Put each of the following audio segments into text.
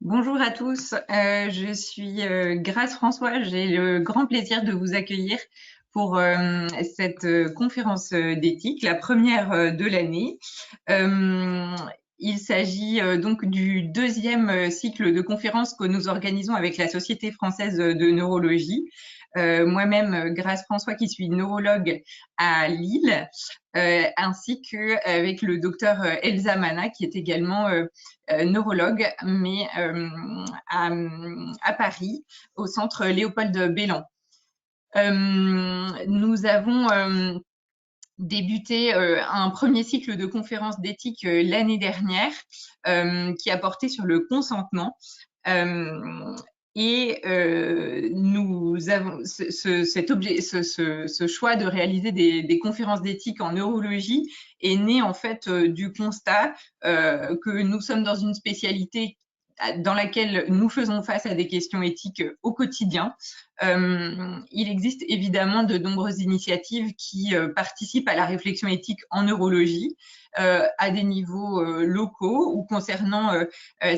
Bonjour à tous, je suis Grâce François. J'ai le grand plaisir de vous accueillir pour cette conférence d'éthique, la première de l'année. Euh, il s'agit donc du deuxième cycle de conférences que nous organisons avec la Société française de neurologie. Moi-même, Grâce François, qui suis neurologue à Lille, ainsi qu'avec le docteur Elsa Mana, qui est également neurologue, mais à Paris, au centre Léopold Bellan. Nous avons débuté un premier cycle de conférences d'éthique l'année dernière qui a porté sur le consentement. Et nous avons ce choix de réaliser des conférences d'éthique en neurologie est né en fait du constat que nous sommes dans une spécialité dans laquelle nous faisons face à des questions éthiques au quotidien. Il existe évidemment de nombreuses initiatives qui participent à la réflexion éthique en neurologie, à des niveaux locaux ou concernant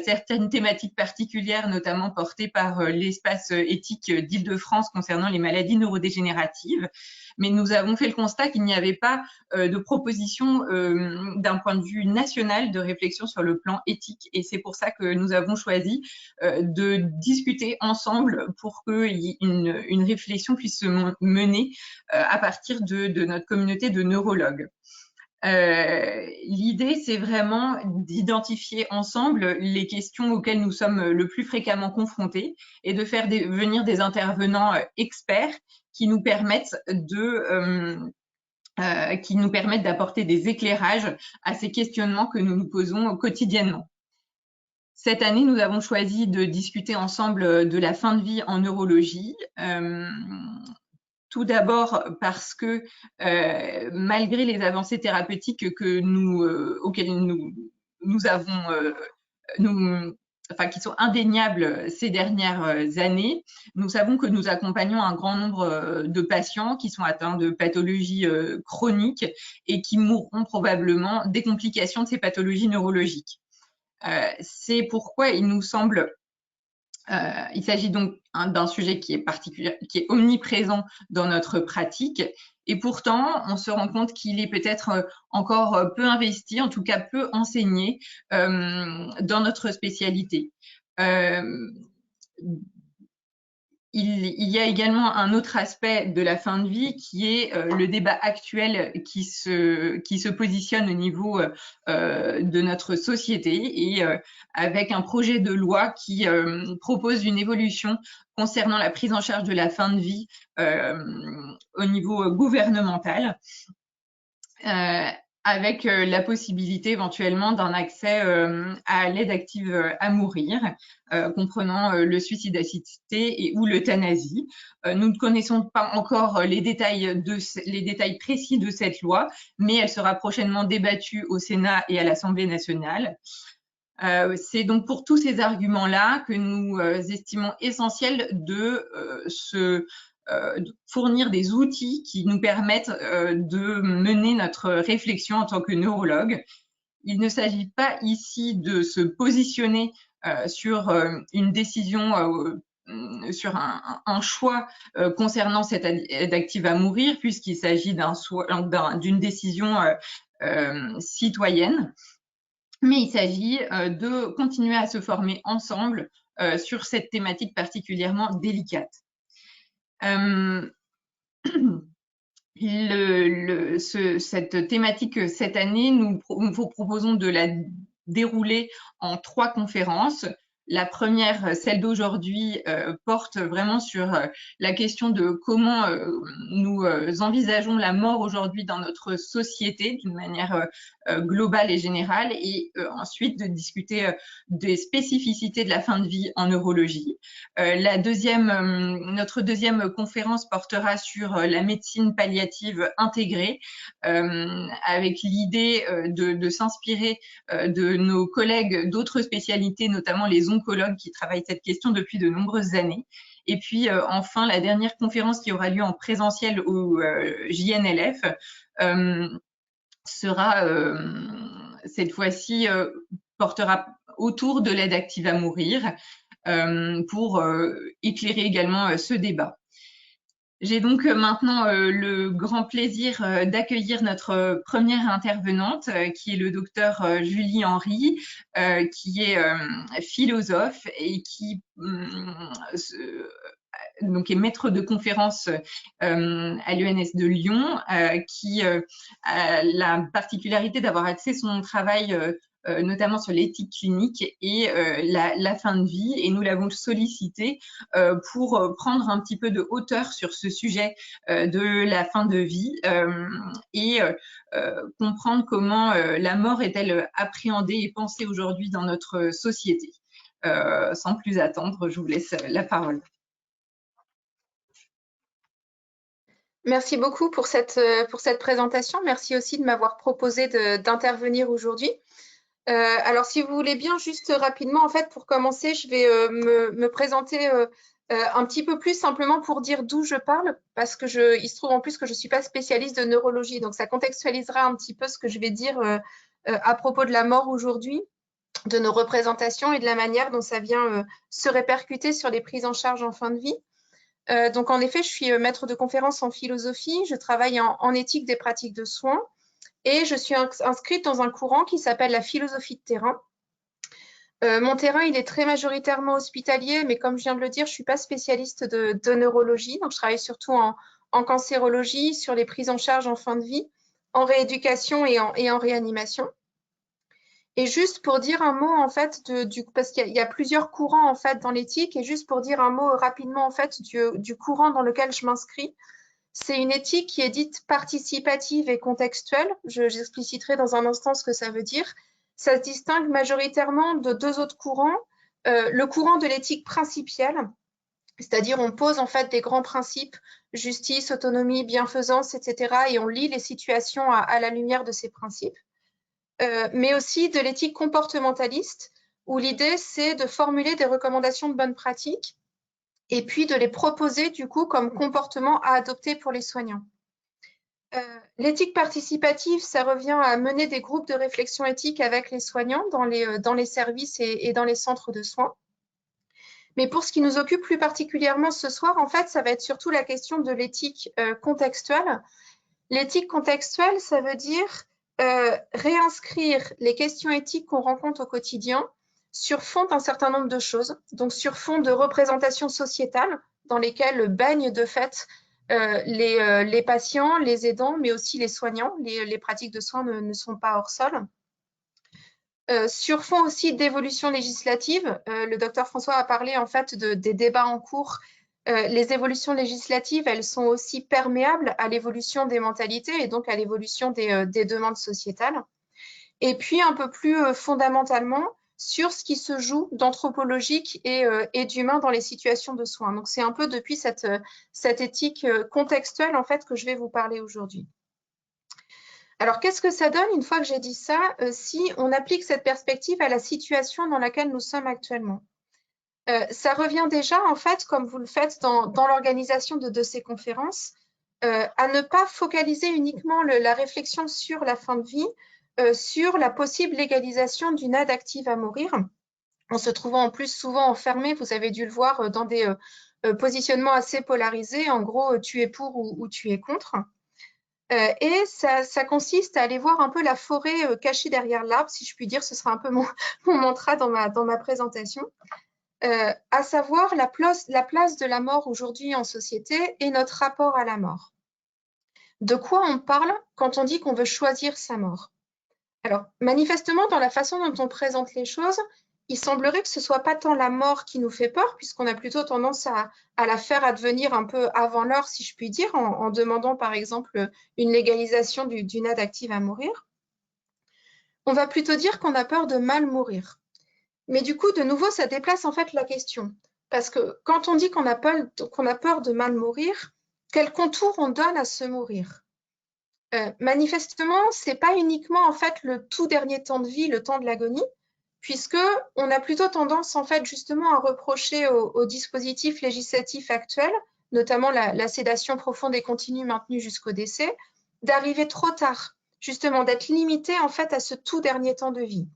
certaines thématiques particulières, notamment portées par l'espace éthique d'Île-de-France concernant les maladies neurodégénératives. Mais nous avons fait le constat qu'il n'y avait pas de proposition d'un point de vue national de réflexion sur le plan éthique. Et c'est pour ça que nous avons choisi de discuter ensemble pour qu'une réflexion puisse se mener à partir de notre communauté de neurologues. L'idée, c'est vraiment d'identifier ensemble les questions auxquelles nous sommes le plus fréquemment confrontés et de faire venir des intervenants experts qui nous permettent d'apporter des éclairages à ces questionnements que nous nous posons quotidiennement. Cette année, nous avons choisi de discuter ensemble de la fin de vie en neurologie. Tout d'abord parce que malgré les avancées thérapeutiques auxquelles nous avons, qui sont indéniables ces dernières années, nous savons que nous accompagnons un grand nombre de patients qui sont atteints de pathologies chroniques et qui mourront probablement des complications de ces pathologies neurologiques. C'est pourquoi il nous semble il s'agit donc d'un sujet qui est omniprésent dans notre pratique, et pourtant on se rend compte qu'il est peut-être encore peu investi, en tout cas peu enseigné dans notre spécialité. Il y a également un autre aspect de la fin de vie qui est le débat actuel qui se positionne au niveau de notre société et avec un projet de loi qui propose une évolution concernant la prise en charge de la fin de vie au niveau gouvernemental. Avec la possibilité éventuellement d'un accès à l'aide active à mourir, comprenant le suicide assisté et ou l'euthanasie. Nous ne connaissons pas encore les détails précis de cette loi, mais elle sera prochainement débattue au Sénat et à l'Assemblée nationale. C'est donc pour tous ces arguments-là que nous estimons essentiel de fournir des outils qui nous permettent de mener notre réflexion en tant que neurologue. Il ne s'agit pas ici de se positionner sur une décision, sur un choix concernant cette aide active à mourir, puisqu'il s'agit d'une décision citoyenne. Mais il s'agit de continuer à se former ensemble sur cette thématique particulièrement délicate. Cette thématique, cette année, nous vous proposons de la dérouler en 3 conférences. La première, celle d'aujourd'hui, porte vraiment sur la question de comment nous envisageons la mort aujourd'hui dans notre société d'une manière globale et générale, et ensuite de discuter des spécificités de la fin de vie en neurologie. Notre deuxième conférence portera sur la médecine palliative intégrée, avec l'idée de s'inspirer de nos collègues d'autres spécialités, notamment les oncologues qui travaillent cette question depuis de nombreuses années. Et puis enfin, la dernière conférence qui aura lieu en présentiel au JNLF sera cette fois-ci portera autour de l'aide active à mourir pour éclairer également ce débat. J'ai donc maintenant le grand plaisir d'accueillir notre première intervenante, qui est le docteur Julie Henry, qui est philosophe et qui donc est maître de conférence à l'ENS de Lyon, qui a la particularité d'avoir axé son travail notamment sur l'éthique clinique et la fin de vie. Et nous l'avons sollicité pour prendre un petit peu de hauteur sur ce sujet de la fin de vie et comprendre comment la mort est-elle appréhendée et pensée aujourd'hui dans notre société. Sans plus attendre, je vous laisse la parole. Merci beaucoup pour cette présentation. Merci aussi de m'avoir proposé d'intervenir aujourd'hui. Alors, si vous voulez bien, juste rapidement, en fait, pour commencer, je vais me présenter un petit peu plus simplement pour dire d'où je parle, parce que il se trouve en plus que je ne suis pas spécialiste de neurologie, donc ça contextualisera un petit peu ce que je vais dire à propos de la mort aujourd'hui, de nos représentations et de la manière dont ça vient se répercuter sur les prises en charge en fin de vie. Donc, en effet, je suis maître de conférence en philosophie, je travaille en éthique des pratiques de soins et je suis inscrite dans un courant qui s'appelle la philosophie de terrain. Mon terrain, il est très majoritairement hospitalier, mais comme je viens de le dire, je ne suis pas spécialiste de neurologie, donc je travaille surtout en cancérologie, sur les prises en charge en fin de vie, en rééducation et en réanimation. Et juste pour dire un mot, en fait, parce qu'il y a plusieurs courants, en fait, dans l'éthique, et juste pour dire un mot rapidement, en fait, du courant dans lequel je m'inscris, c'est une éthique qui est dite participative et contextuelle. J'expliciterai dans un instant ce que ça veut dire. Ça se distingue majoritairement de deux autres courants. Le courant de l'éthique principielle, c'est-à-dire on pose en fait des grands principes, justice, autonomie, bienfaisance, etc. et on lit les situations à la lumière de ces principes. Mais aussi de l'éthique comportementaliste, où l'idée, c'est de formuler des recommandations de bonnes pratiques et puis de les proposer, du coup, comme comportement à adopter pour les soignants. L'éthique participative, ça revient à mener des groupes de réflexion éthique avec les soignants dans les services et dans les centres de soins. Mais pour ce qui nous occupe plus particulièrement ce soir, en fait, ça va être surtout la question de l'éthique contextuelle. L'éthique contextuelle, ça veut dire réinscrire les questions éthiques qu'on rencontre au quotidien sur fond d'un certain nombre de choses, donc sur fond de représentations sociétales dans lesquelles baignent de fait les patients, les aidants, mais aussi les soignants. Les pratiques de soins ne sont pas hors sol. Sur fond aussi d'évolution législative, le docteur François a parlé en fait des débats en cours. Les évolutions législatives, elles sont aussi perméables à l'évolution des mentalités et donc à l'évolution des demandes sociétales. Et puis un peu plus fondamentalement sur ce qui se joue d'anthropologique et d'humain dans les situations de soins. Donc c'est un peu depuis cette éthique contextuelle en fait que je vais vous parler aujourd'hui. Alors, qu'est-ce que ça donne une fois que j'ai dit ça, si on applique cette perspective à la situation dans laquelle nous sommes actuellement? Ça revient déjà, en fait, comme vous le faites dans l'organisation de ces conférences, à ne pas focaliser uniquement la réflexion sur la fin de vie, sur la possible légalisation d'une aide active à mourir, en se trouvant en plus souvent enfermé, vous avez dû le voir, dans des positionnements assez polarisés, en gros, tu es pour ou tu es contre. Et ça consiste à aller voir un peu la forêt cachée derrière l'arbre, si je puis dire, ce sera un peu mon mantra dans ma présentation, à savoir la place de la mort aujourd'hui en société et notre rapport à la mort. De quoi on parle quand on dit qu'on veut choisir sa mort? Alors, manifestement, dans la façon dont on présente les choses, il semblerait que ce ne soit pas tant la mort qui nous fait peur, puisqu'on a plutôt tendance à la faire advenir un peu avant l'heure, si je puis dire, en demandant par exemple une légalisation d'une aide active à mourir. On va plutôt dire qu'on a peur de mal mourir. Mais du coup, de nouveau, ça déplace en fait la question. Parce que quand on dit qu'on a peur de mal mourir, quel contour on donne à se mourir? Manifestement, ce n'est pas uniquement en fait le tout dernier temps de vie, le temps de l'agonie, puisqu'on a plutôt tendance en fait justement à reprocher au dispositif législatif actuel, notamment la sédation profonde et continue maintenue jusqu'au décès, d'arriver trop tard, justement d'être limité en fait à ce tout dernier temps de vie.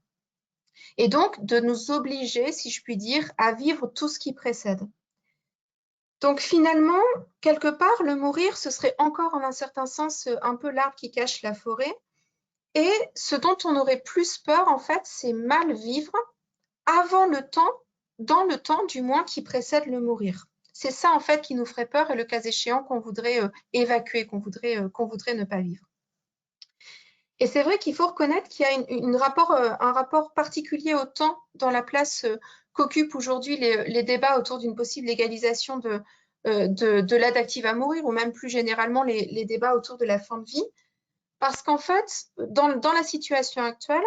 et donc de nous obliger, si je puis dire, à vivre tout ce qui précède. Donc finalement, quelque part, le mourir, ce serait encore en un certain sens un peu l'arbre qui cache la forêt. Et ce dont on aurait plus peur, en fait, c'est mal vivre avant le temps, dans le temps du moins qui précède le mourir. C'est ça, en fait, qui nous ferait peur et le cas échéant qu'on voudrait évacuer, qu'on voudrait ne pas vivre. Et c'est vrai qu'il faut reconnaître qu'il y a un rapport particulier au temps dans la place qu'occupent aujourd'hui les débats autour d'une possible légalisation de l'aide active à mourir, ou même plus généralement les débats autour de la fin de vie. Parce qu'en fait, dans la situation actuelle,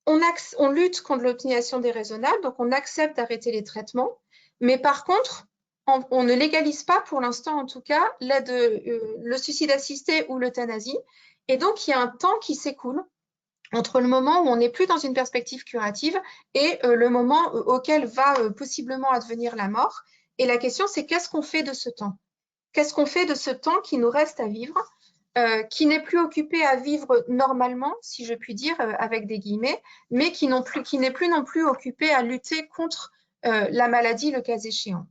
on lutte contre l'optimisation déraisonnable, donc on accepte d'arrêter les traitements, mais par contre, on ne légalise pas, pour l'instant en tout cas, le suicide assisté ou l'euthanasie. Et donc, il y a un temps qui s'écoule entre le moment où on n'est plus dans une perspective curative et le moment auquel va possiblement advenir la mort. Et la question, c'est qu'est-ce qu'on fait de ce temps? Qu'est-ce qu'on fait de ce temps qui nous reste à vivre, qui n'est plus occupé à vivre normalement, si je puis dire, avec des guillemets, mais qui n'est plus non plus occupé à lutter contre la maladie, le cas échéant.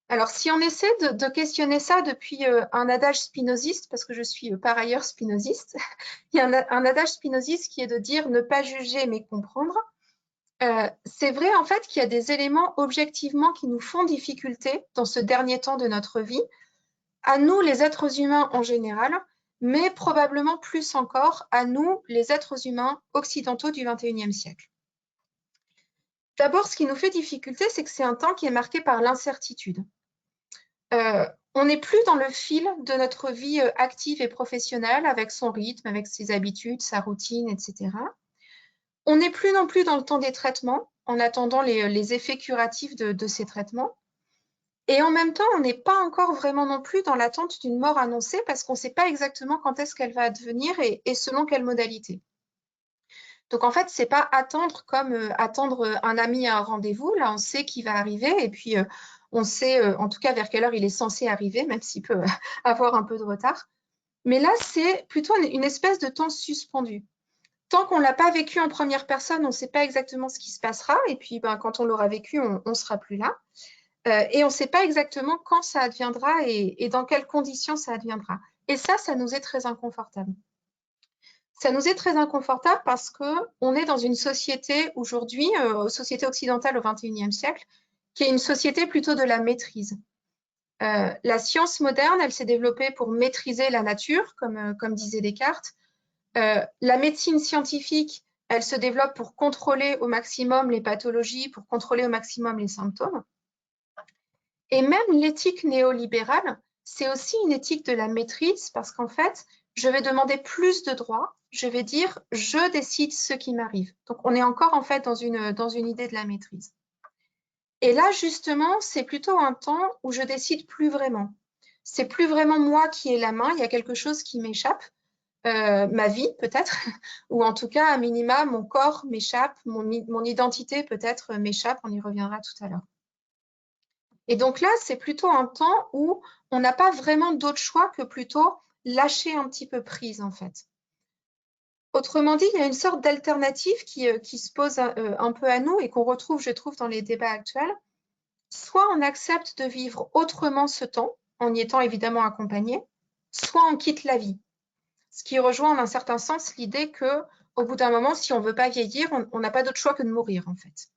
Alors, si on essaie de questionner ça depuis un adage spinoziste, parce que je suis par ailleurs spinoziste, il y a un adage spinoziste qui est de dire ne pas juger mais comprendre. C'est vrai en fait qu'il y a des éléments objectivement qui nous font difficulté dans ce dernier temps de notre vie, à nous les êtres humains en général, mais probablement plus encore à nous les êtres humains occidentaux du XXIe siècle. D'abord, ce qui nous fait difficulté, c'est que c'est un temps qui est marqué par l'incertitude. On n'est plus dans le fil de notre vie active et professionnelle, avec son rythme, avec ses habitudes, sa routine, etc. On n'est plus non plus dans le temps des traitements, en attendant les effets curatifs de ces traitements. Et en même temps, on n'est pas encore vraiment non plus dans l'attente d'une mort annoncée, parce qu'on ne sait pas exactement quand est-ce qu'elle va advenir et selon quelle modalité. Donc en fait, c'est pas attendre comme attendre un ami à un rendez-vous. Là, on sait qu'il va arriver et puis on sait en tout cas vers quelle heure il est censé arriver, même s'il peut avoir un peu de retard. Mais là, c'est plutôt une espèce de temps suspendu. Tant qu'on ne l'a pas vécu en première personne, on ne sait pas exactement ce qui se passera. Et puis, quand on l'aura vécu, on ne sera plus là. Et on ne sait pas exactement quand ça adviendra et dans quelles conditions ça adviendra. Et ça nous est très inconfortable. Ça nous est très inconfortable parce qu'on est dans une société aujourd'hui, société occidentale au XXIe siècle, qui est une société plutôt de la maîtrise. La science moderne, elle s'est développée pour maîtriser la nature, comme disait Descartes. La médecine scientifique, elle se développe pour contrôler au maximum les pathologies, pour contrôler au maximum les symptômes. Et même l'éthique néolibérale, c'est aussi une éthique de la maîtrise parce qu'en fait, je vais demander plus de droits, je vais dire je décide ce qui m'arrive. Donc on est encore en fait dans une idée de la maîtrise. Et là justement, c'est plutôt un temps où je décide plus vraiment. C'est plus vraiment moi qui ai la main, il y a quelque chose qui m'échappe, ma vie peut-être, ou en tout cas à minima mon corps m'échappe, mon identité peut-être m'échappe, on y reviendra tout à l'heure. Et donc là, c'est plutôt un temps où on n'a pas vraiment d'autre choix que plutôt lâcher un petit peu prise, en fait. Autrement dit, il y a une sorte d'alternative qui se pose un peu à nous et qu'on retrouve, je trouve, dans les débats actuels. Soit on accepte de vivre autrement ce temps, en y étant évidemment accompagné, soit on quitte la vie. Ce qui rejoint en un certain sens l'idée qu'au bout d'un moment, si on ne veut pas vieillir, on n'a pas d'autre choix que de mourir, en fait.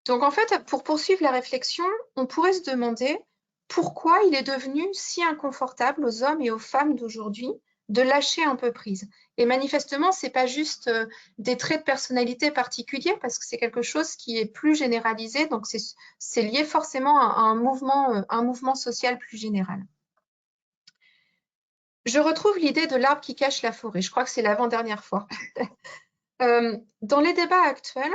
Donc en fait, pour poursuivre la réflexion, on pourrait se demander pourquoi il est devenu si inconfortable aux hommes et aux femmes d'aujourd'hui de lâcher un peu prise. Et manifestement, ce n'est pas juste des traits de personnalité particuliers, parce que c'est quelque chose qui est plus généralisé, donc c'est lié forcément à un mouvement social plus général. Je retrouve l'idée de l'arbre qui cache la forêt. Je crois que c'est l'avant-dernière fois. Dans les débats actuels,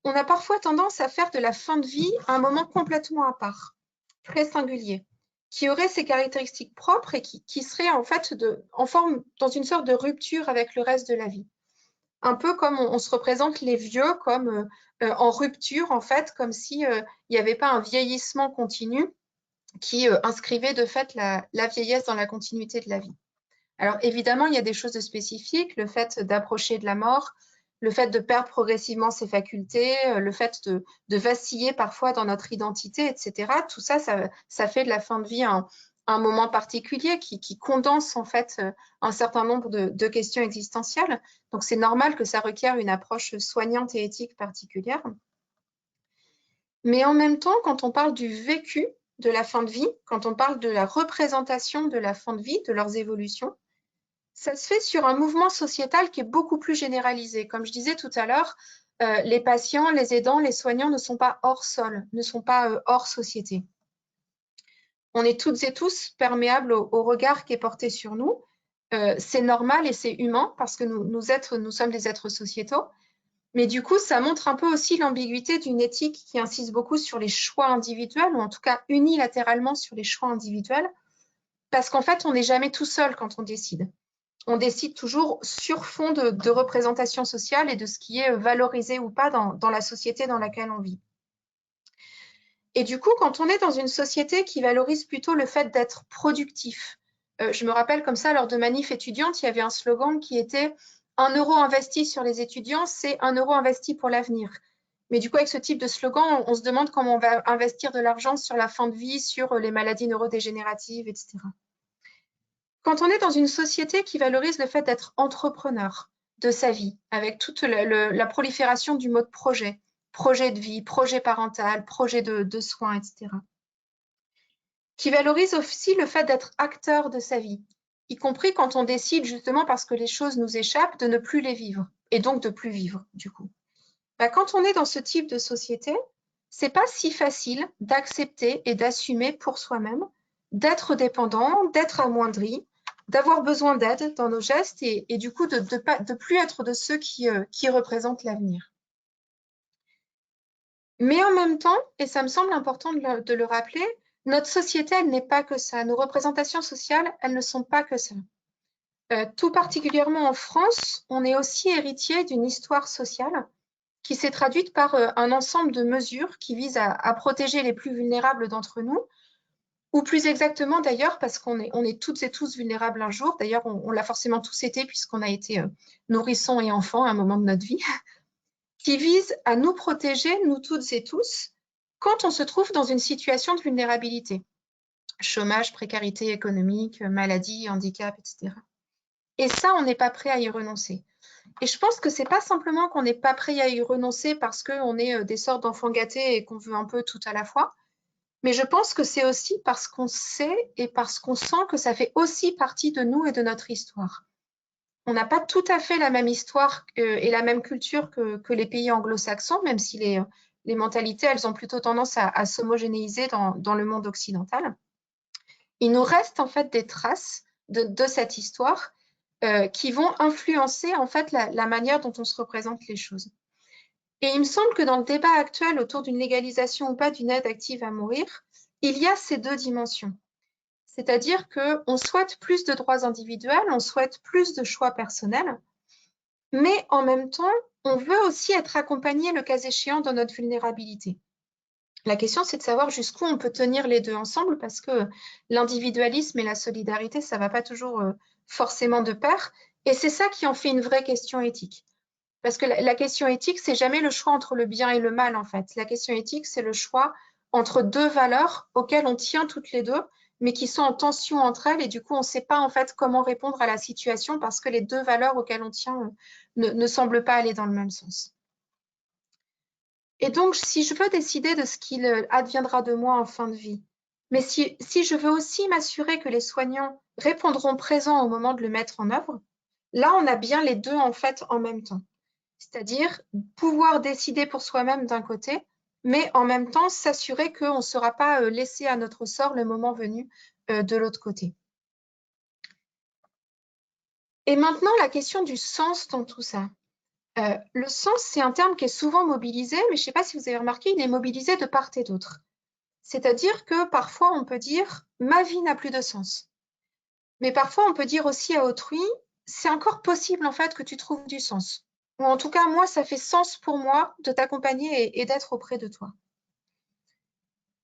on a parfois tendance à faire de la fin de vie un moment complètement à part, très singulier, qui aurait ses caractéristiques propres et qui serait en fait dans une sorte de rupture avec le reste de la vie. Un peu comme on se représente les vieux comme en rupture, en fait, comme s'il n'y avait pas un vieillissement continu qui inscrivait de fait la vieillesse dans la continuité de la vie. Alors évidemment, il y a des choses spécifiques, le fait d'approcher de la mort, le fait de perdre progressivement ses facultés, le fait de vaciller parfois dans notre identité, etc. Tout ça, ça fait de la fin de vie un moment particulier qui condense en fait un certain nombre de questions existentielles. Donc c'est normal que ça requiert une approche soignante et éthique particulière. Mais en même temps, quand on parle du vécu de la fin de vie, quand on parle de la représentation de la fin de vie, de leurs évolutions, ça se fait sur un mouvement sociétal qui est beaucoup plus généralisé. Comme je disais tout à l'heure, les patients, les aidants, les soignants ne sont pas hors sol, ne sont pas hors société. On est toutes et tous perméables au regard qui est porté sur nous. C'est normal et c'est humain parce que nous sommes des êtres sociétaux. Mais du coup, ça montre un peu aussi l'ambiguïté d'une éthique qui insiste beaucoup sur les choix individuels, ou en tout cas unilatéralement sur les choix individuels, parce qu'en fait, on n'est jamais tout seul quand on décide. On décide toujours sur fond de représentation sociale et de ce qui est valorisé ou pas dans la société dans laquelle on vit. Et du coup, quand on est dans une société qui valorise plutôt le fait d'être productif, je me rappelle comme ça, lors de manifs étudiantes, il y avait un slogan qui était « 1 euro investi sur les étudiants, c'est 1 euro investi pour l'avenir ». Mais du coup, avec ce type de slogan, on se demande comment on va investir de l'argent sur la fin de vie, sur les maladies neurodégénératives, etc. Quand on est dans une société qui valorise le fait d'être entrepreneur de sa vie, avec toute la prolifération du mot projet, projet de vie, projet parental, projet de soins, etc., qui valorise aussi le fait d'être acteur de sa vie, y compris quand on décide, justement parce que les choses nous échappent, de ne plus les vivre, et donc de plus vivre, du coup. Quand on est dans ce type de société, c'est pas si facile d'accepter et d'assumer pour soi-même d'être dépendant, d'être amoindri, d'avoir besoin d'aide dans nos gestes et du coup de plus être de ceux qui représentent l'avenir. Mais en même temps, et ça me semble important de le rappeler, notre société, elle n'est pas que ça. Nos représentations sociales, elles ne sont pas que ça. Tout particulièrement en France, on est aussi héritier d'une histoire sociale qui s'est traduite par un ensemble de mesures qui visent à protéger les plus vulnérables d'entre nous, ou plus exactement d'ailleurs, parce qu'on est toutes et tous vulnérables un jour, d'ailleurs on l'a forcément tous été puisqu'on a été nourrissons et enfants à un moment de notre vie, qui vise à nous protéger, nous toutes et tous, quand on se trouve dans une situation de vulnérabilité. Chômage, précarité économique, maladie, handicap, etc. Et ça, on n'est pas prêt à y renoncer. Et je pense que c'est pas simplement qu'on n'est pas prêt à y renoncer parce qu'on est des sortes d'enfants gâtés et qu'on veut un peu tout à la fois, mais je pense que c'est aussi parce qu'on sait et parce qu'on sent que ça fait aussi partie de nous et de notre histoire. On n'a pas tout à fait la même histoire et la même culture que les pays anglo-saxons, même si les mentalités, elles ont plutôt tendance à s'homogénéiser dans le monde occidental. Il nous reste en fait des traces de cette histoire qui vont influencer en fait la manière dont on se représente les choses. Et il me semble que dans le débat actuel autour d'une légalisation ou pas d'une aide active à mourir, il y a ces deux dimensions. C'est-à-dire qu'on souhaite plus de droits individuels, on souhaite plus de choix personnels, mais en même temps, on veut aussi être accompagné, le cas échéant, dans notre vulnérabilité. La question, c'est de savoir jusqu'où on peut tenir les deux ensemble, parce que l'individualisme et la solidarité, ça ne va pas toujours forcément de pair, et c'est ça qui en fait une vraie question éthique. Parce que la question éthique, c'est jamais le choix entre le bien et le mal, en fait. La question éthique, c'est le choix entre deux valeurs auxquelles on tient toutes les deux, mais qui sont en tension entre elles, et du coup, on ne sait pas en fait comment répondre à la situation parce que les deux valeurs auxquelles on tient ne semblent pas aller dans le même sens. Et donc, si je veux décider de ce qu'il adviendra de moi en fin de vie, mais si je veux aussi m'assurer que les soignants répondront présents au moment de le mettre en œuvre, là, on a bien les deux en fait en même temps. C'est-à-dire pouvoir décider pour soi-même d'un côté, mais en même temps s'assurer qu'on ne sera pas laissé à notre sort le moment venu de l'autre côté. Et maintenant, la question du sens dans tout ça. Le sens, c'est un terme qui est souvent mobilisé, mais je ne sais pas si vous avez remarqué, il est mobilisé de part et d'autre. C'est-à-dire que parfois, on peut dire « ma vie n'a plus de sens ». Mais parfois, on peut dire aussi à autrui « c'est encore possible en fait que tu trouves du sens ». Ou en tout cas, moi, ça fait sens pour moi de t'accompagner et d'être auprès de toi.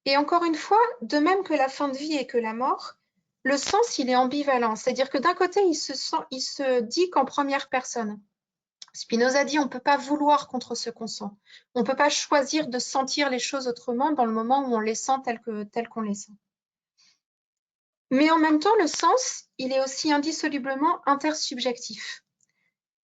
Et encore une fois, de même que la fin de vie et que la mort, le sens, il est ambivalent. C'est-à-dire que d'un côté, il se dit qu'en première personne. Spinoza dit on ne peut pas vouloir contre ce qu'on sent. On ne peut pas choisir de sentir les choses autrement dans le moment où on les sent telles qu'on les sent. Mais en même temps, le sens, il est aussi indissolublement intersubjectif.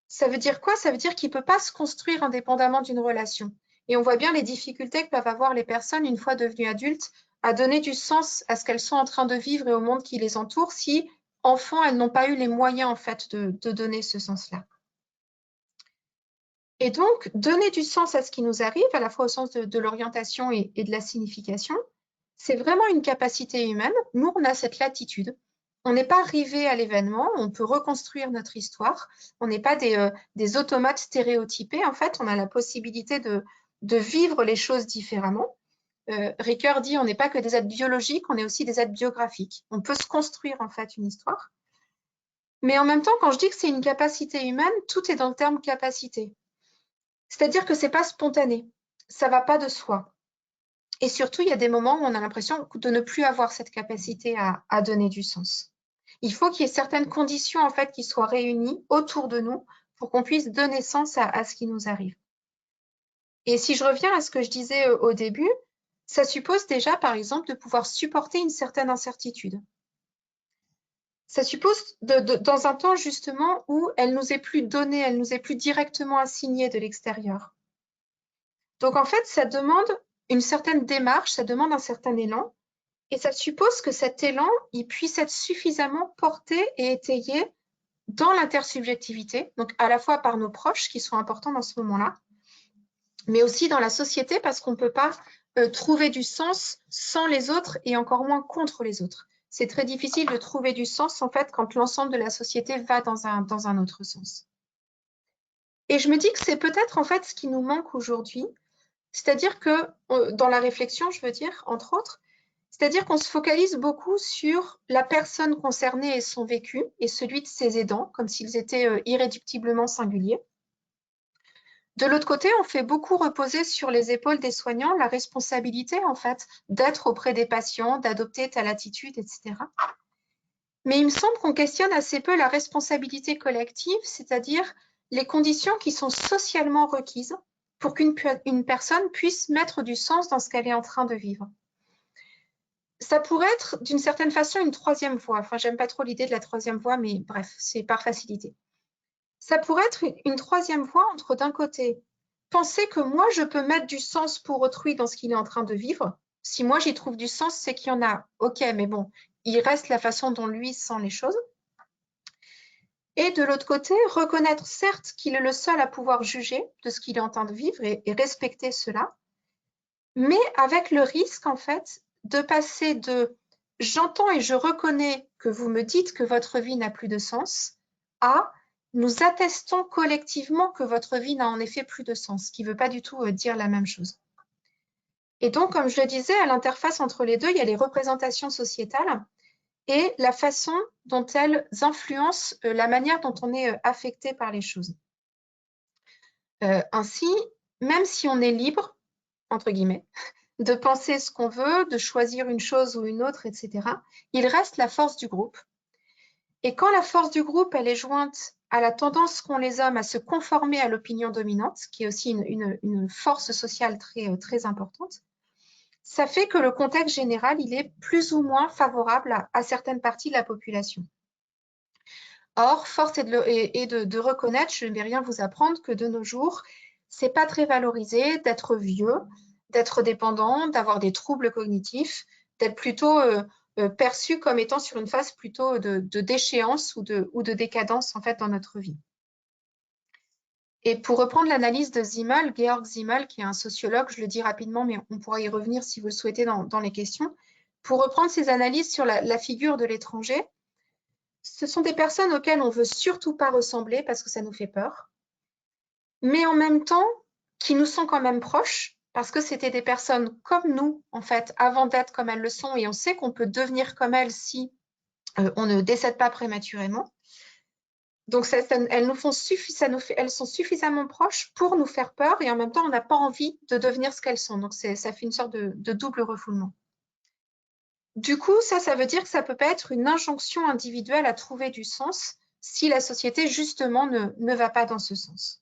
Ça veut dire quoi? Ça veut dire qu'il ne peut pas se construire indépendamment d'une relation. Et on voit bien les difficultés que peuvent avoir les personnes une fois devenues adultes à donner du sens à ce qu'elles sont en train de vivre et au monde qui les entoure si, enfants, elles n'ont pas eu les moyens en fait de donner ce sens-là. Et donc, donner du sens à ce qui nous arrive, à la fois au sens de l'orientation et de la signification, c'est vraiment une capacité humaine. Nous, on a cette latitude. On n'est pas arrivé à l'événement, on peut reconstruire notre histoire. On n'est pas des automates stéréotypés. En fait, on a la possibilité de vivre les choses différemment. Ricoeur dit on n'est pas que des êtres biologiques, on est aussi des êtres biographiques. On peut se construire en fait une histoire. Mais en même temps, quand je dis que c'est une capacité humaine, tout est dans le terme capacité. C'est-à-dire que ce n'est pas spontané, ça ne va pas de soi. Et surtout, il y a des moments où on a l'impression de ne plus avoir cette capacité à donner du sens. Il faut qu'il y ait certaines conditions en fait qui soient réunies autour de nous pour qu'on puisse donner sens à ce qui nous arrive. Et si je reviens à ce que je disais au début, ça suppose déjà, par exemple, de pouvoir supporter une certaine incertitude. Ça suppose, dans un temps justement où elle nous est plus donnée, elle nous est plus directement assignée de l'extérieur. Donc en fait, ça demande une certaine démarche, ça demande un certain élan, et ça suppose que cet élan, il puisse être suffisamment porté et étayé dans l'intersubjectivité, donc à la fois par nos proches qui sont importants dans ce moment-là, mais aussi dans la société parce qu'on ne peut pas trouver du sens sans les autres et encore moins contre les autres. C'est très difficile de trouver du sens en fait quand l'ensemble de la société va dans un autre sens. Et je me dis que c'est peut-être en fait ce qui nous manque aujourd'hui, c'est-à-dire que dans la réflexion, je veux dire, entre autres, c'est-à-dire qu'on se focalise beaucoup sur la personne concernée et son vécu et celui de ses aidants, comme s'ils étaient irréductiblement singuliers. De l'autre côté, on fait beaucoup reposer sur les épaules des soignants la responsabilité, en fait, d'être auprès des patients, d'adopter telle attitude, etc. Mais il me semble qu'on questionne assez peu la responsabilité collective, c'est-à-dire les conditions qui sont socialement requises pour qu'une personne puisse mettre du sens dans ce qu'elle est en train de vivre. Ça pourrait être d'une certaine façon une troisième voie. Enfin, j'aime pas trop l'idée de la troisième voie, mais bref, c'est par facilité. Ça pourrait être une troisième voie entre d'un côté, penser que moi, je peux mettre du sens pour autrui dans ce qu'il est en train de vivre. Si moi, j'y trouve du sens, c'est qu'il y en a. OK, mais bon, il reste la façon dont lui sent les choses. Et de l'autre côté, reconnaître certes qu'il est le seul à pouvoir juger de ce qu'il est en train de vivre et respecter cela, mais avec le risque, en fait, de passer de « j'entends et je reconnais que vous me dites que votre vie n'a plus de sens » à « nous attestons collectivement que votre vie n'a en effet plus de sens », ce qui ne veut pas du tout dire la même chose. Et donc, comme je le disais, à l'interface entre les deux, il y a les représentations sociétales et la façon dont elles influencent la manière dont on est affecté par les choses. Ainsi, même si on est libre, entre guillemets, de penser ce qu'on veut, de choisir une chose ou une autre, etc., il reste la force du groupe. Et quand la force du groupe, elle est jointe à la tendance qu'ont les hommes à se conformer à l'opinion dominante, qui est aussi une force sociale très importante, ça fait que le contexte général, il est plus ou moins favorable à certaines parties de la population. Or, force est de reconnaître, je ne vais rien vous apprendre, que de nos jours, c'est pas très valorisé d'être vieux, d'être dépendant, d'avoir des troubles cognitifs, d'être plutôt perçu comme étant sur une phase plutôt de déchéance ou de décadence en fait dans notre vie. Et pour reprendre l'analyse de Simmel, Georg Simmel, qui est un sociologue, je le dis rapidement, mais on pourra y revenir si vous le souhaitez dans les questions, pour reprendre ses analyses sur la figure de l'étranger, ce sont des personnes auxquelles on ne veut surtout pas ressembler parce que ça nous fait peur, mais en même temps, qui nous sont quand même proches, parce que c'était des personnes comme nous, en fait, avant d'être comme elles le sont, et on sait qu'on peut devenir comme elles si on ne décède pas prématurément. Donc, elles sont suffisamment proches pour nous faire peur, et en même temps, on n'a pas envie de devenir ce qu'elles sont. Donc, ça fait une sorte de double refoulement. Du coup, ça veut dire que ça peut pas être une injonction individuelle à trouver du sens si la société, justement, ne va pas dans ce sens.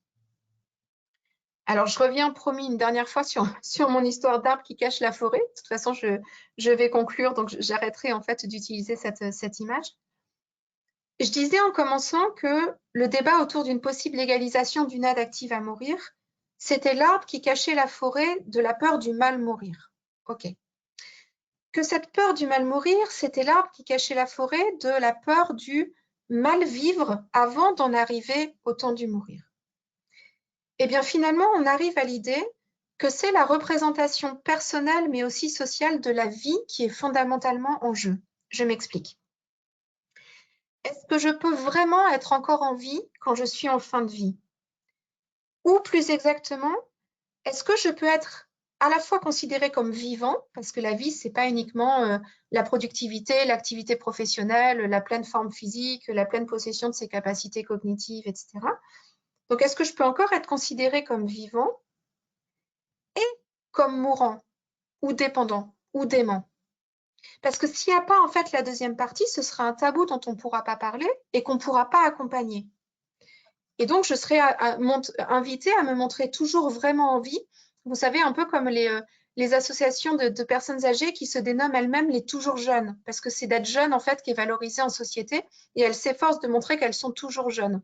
Alors, je reviens, promis, une dernière fois sur mon histoire d'arbre qui cache la forêt. De toute façon, je vais conclure, donc j'arrêterai en fait d'utiliser cette image. Je disais en commençant que le débat autour d'une possible légalisation d'une aide active à mourir, c'était l'arbre qui cachait la forêt de la peur du mal mourir. OK. Que cette peur du mal mourir, c'était l'arbre qui cachait la forêt de la peur du mal vivre avant d'en arriver au temps du mourir. Eh bien, finalement, on arrive à l'idée que c'est la représentation personnelle, mais aussi sociale de la vie qui est fondamentalement en jeu. Je m'explique. Est-ce que je peux vraiment être encore en vie quand je suis en fin de vie? Ou plus exactement, est-ce que je peux être à la fois considéré comme vivant, parce que la vie, ce n'est pas uniquement la productivité, l'activité professionnelle, la pleine forme physique, la pleine possession de ses capacités cognitives, etc. Donc, est-ce que je peux encore être considéré comme vivant et comme mourant, ou dépendant, ou dément? Parce que s'il n'y a pas en fait la deuxième partie, ce sera un tabou dont on ne pourra pas parler et qu'on ne pourra pas accompagner. Et donc, je serai invitée à me montrer toujours vraiment en vie. Vous savez, un peu comme les associations de personnes âgées qui se dénomment elles-mêmes les toujours jeunes, parce que c'est d'être jeune, en fait, qui est valorisé en société, et elles s'efforcent de montrer qu'elles sont toujours jeunes.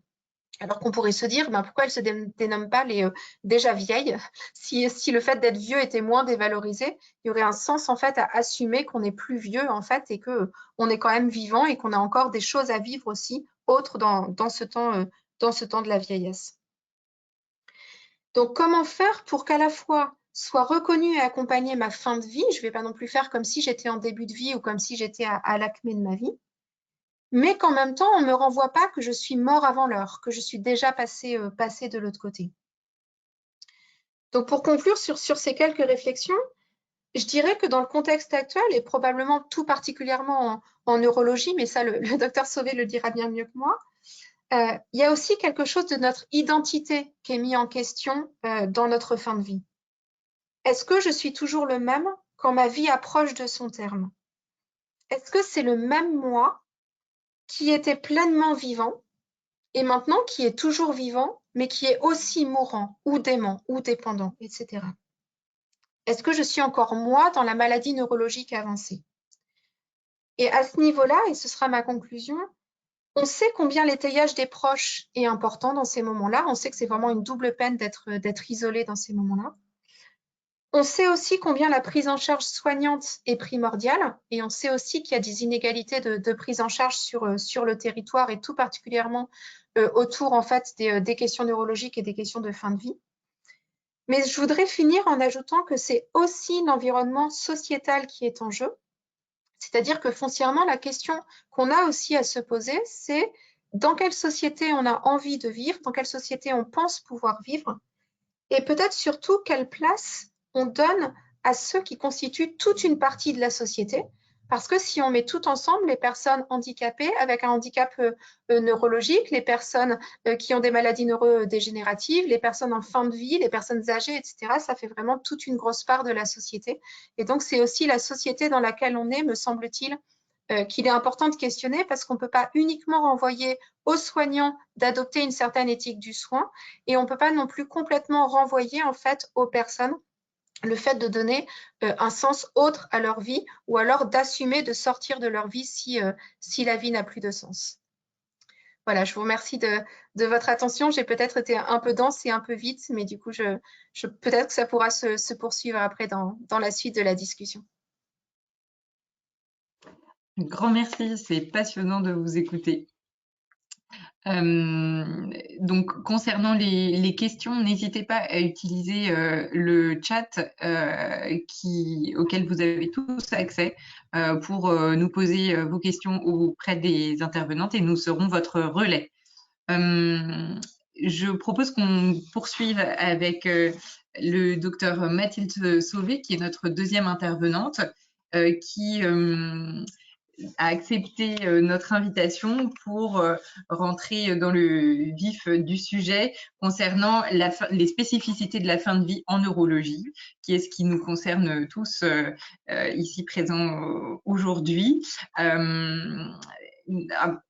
Alors qu'on pourrait se dire, ben, pourquoi elles ne se dénomment pas les déjà vieilles? Si le fait d'être vieux était moins dévalorisé, il y aurait un sens, en fait, à assumer qu'on n'est plus vieux, en fait, et qu'on est quand même vivant et qu'on a encore des choses à vivre aussi, autres dans ce temps de la vieillesse. Donc, comment faire pour qu'à la fois soit reconnue et accompagner ma fin de vie? Je ne vais pas non plus faire comme si j'étais en début de vie ou comme si j'étais à l'acmé de ma vie, mais qu'en même temps, on ne me renvoie pas que je suis mort avant l'heure, que je suis déjà passé de l'autre côté. Donc, pour conclure sur ces quelques réflexions, je dirais que dans le contexte actuel, et probablement tout particulièrement en neurologie, mais ça, le docteur Sauvé le dira bien mieux que moi, il y a aussi quelque chose de notre identité qui est mis en question dans notre fin de vie. Est-ce que je suis toujours le même quand ma vie approche de son terme? Est-ce que c'est le même moi qui était pleinement vivant et maintenant qui est toujours vivant, mais qui est aussi mourant ou dément ou dépendant, etc. Est-ce que je suis encore moi dans la maladie neurologique avancée? Et à ce niveau-là, et ce sera ma conclusion, on sait combien l'étayage des proches est important dans ces moments-là. On sait que c'est vraiment une double peine d'être isolé dans ces moments-là. On sait aussi combien la prise en charge soignante est primordiale et on sait aussi qu'il y a des inégalités de prise en charge sur le territoire et tout particulièrement autour en fait des questions neurologiques et des questions de fin de vie. Mais je voudrais finir en ajoutant que c'est aussi l'environnement sociétal qui est en jeu. C'est-à-dire que foncièrement, la question qu'on a aussi à se poser, c'est dans quelle société on a envie de vivre, dans quelle société on pense pouvoir vivre, et peut-être surtout quelle place on donne à ceux qui constituent toute une partie de la société. Parce que si on met tout ensemble, les personnes handicapées avec un handicap neurologique, les personnes qui ont des maladies neurodégénératives, les personnes en fin de vie, les personnes âgées, etc., ça fait vraiment toute une grosse part de la société. Et donc, c'est aussi la société dans laquelle on est, me semble-t-il, qu'il est important de questionner parce qu'on ne peut pas uniquement renvoyer aux soignants d'adopter une certaine éthique du soin et on ne peut pas non plus complètement renvoyer en fait aux personnes le fait de donner un sens autre à leur vie ou alors d'assumer de sortir de leur vie si la vie n'a plus de sens. Voilà, je vous remercie de votre attention. J'ai peut-être été un peu dense et un peu vite, mais du coup, peut-être que ça pourra se poursuivre après dans la suite de la discussion. Un grand merci, c'est passionnant de vous écouter. Donc, concernant les questions, n'hésitez pas à utiliser le chat auquel vous avez tous accès pour nous poser vos questions auprès des intervenantes et nous serons votre relais. Je propose qu'on poursuive avec le docteur Mathilde Sauvé, qui est notre deuxième intervenante, qui a accepté notre invitation pour rentrer dans le vif du sujet concernant les spécificités de la fin de vie en neurologie, qui est ce qui nous concerne tous ici présents aujourd'hui.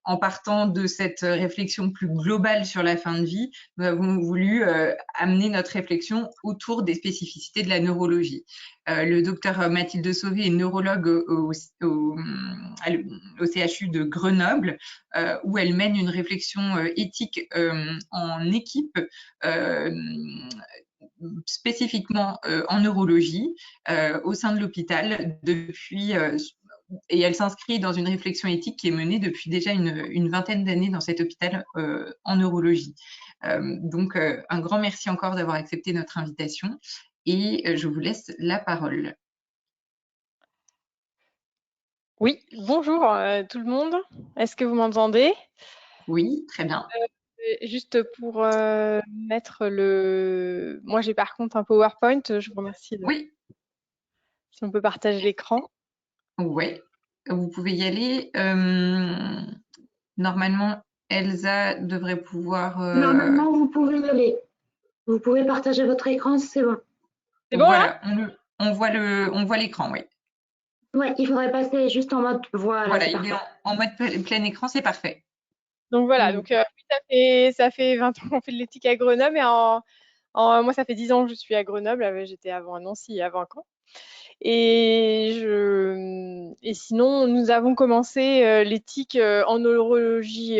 en partant de cette réflexion plus globale sur la fin de vie, nous avons voulu amener notre réflexion autour des spécificités de la neurologie. Le docteur Mathilde Sauvé est neurologue au CHU de Grenoble, où elle mène une réflexion éthique en équipe, spécifiquement en neurologie au sein de l'hôpital depuis et elle s'inscrit dans une réflexion éthique qui est menée depuis déjà une vingtaine d'années dans cet hôpital en neurologie. Donc, un grand merci encore d'avoir accepté notre invitation et je vous laisse la parole. Oui, bonjour tout le monde. Est-ce que vous m'entendez? Oui, très bien. Juste pour mettre le... Moi, j'ai par contre un PowerPoint. Je vous remercie. Oui. Si on peut partager l'écran. Oui, vous pouvez y aller. Normalement, Elsa devrait pouvoir... Normalement, vous pouvez y aller. Vous pouvez partager votre écran, c'est bon. C'est bon, voilà, on voit l'écran, oui. Ouais, il faudrait passer juste en mode... Voilà, il est en mode plein écran, c'est parfait. Donc voilà, donc ça fait 20 ans qu'on fait de l'éthique à Grenoble. Et moi, ça fait 10 ans que je suis à Grenoble. J'étais avant à Nancy, à Caen. Et sinon, nous avons commencé l'éthique en neurologie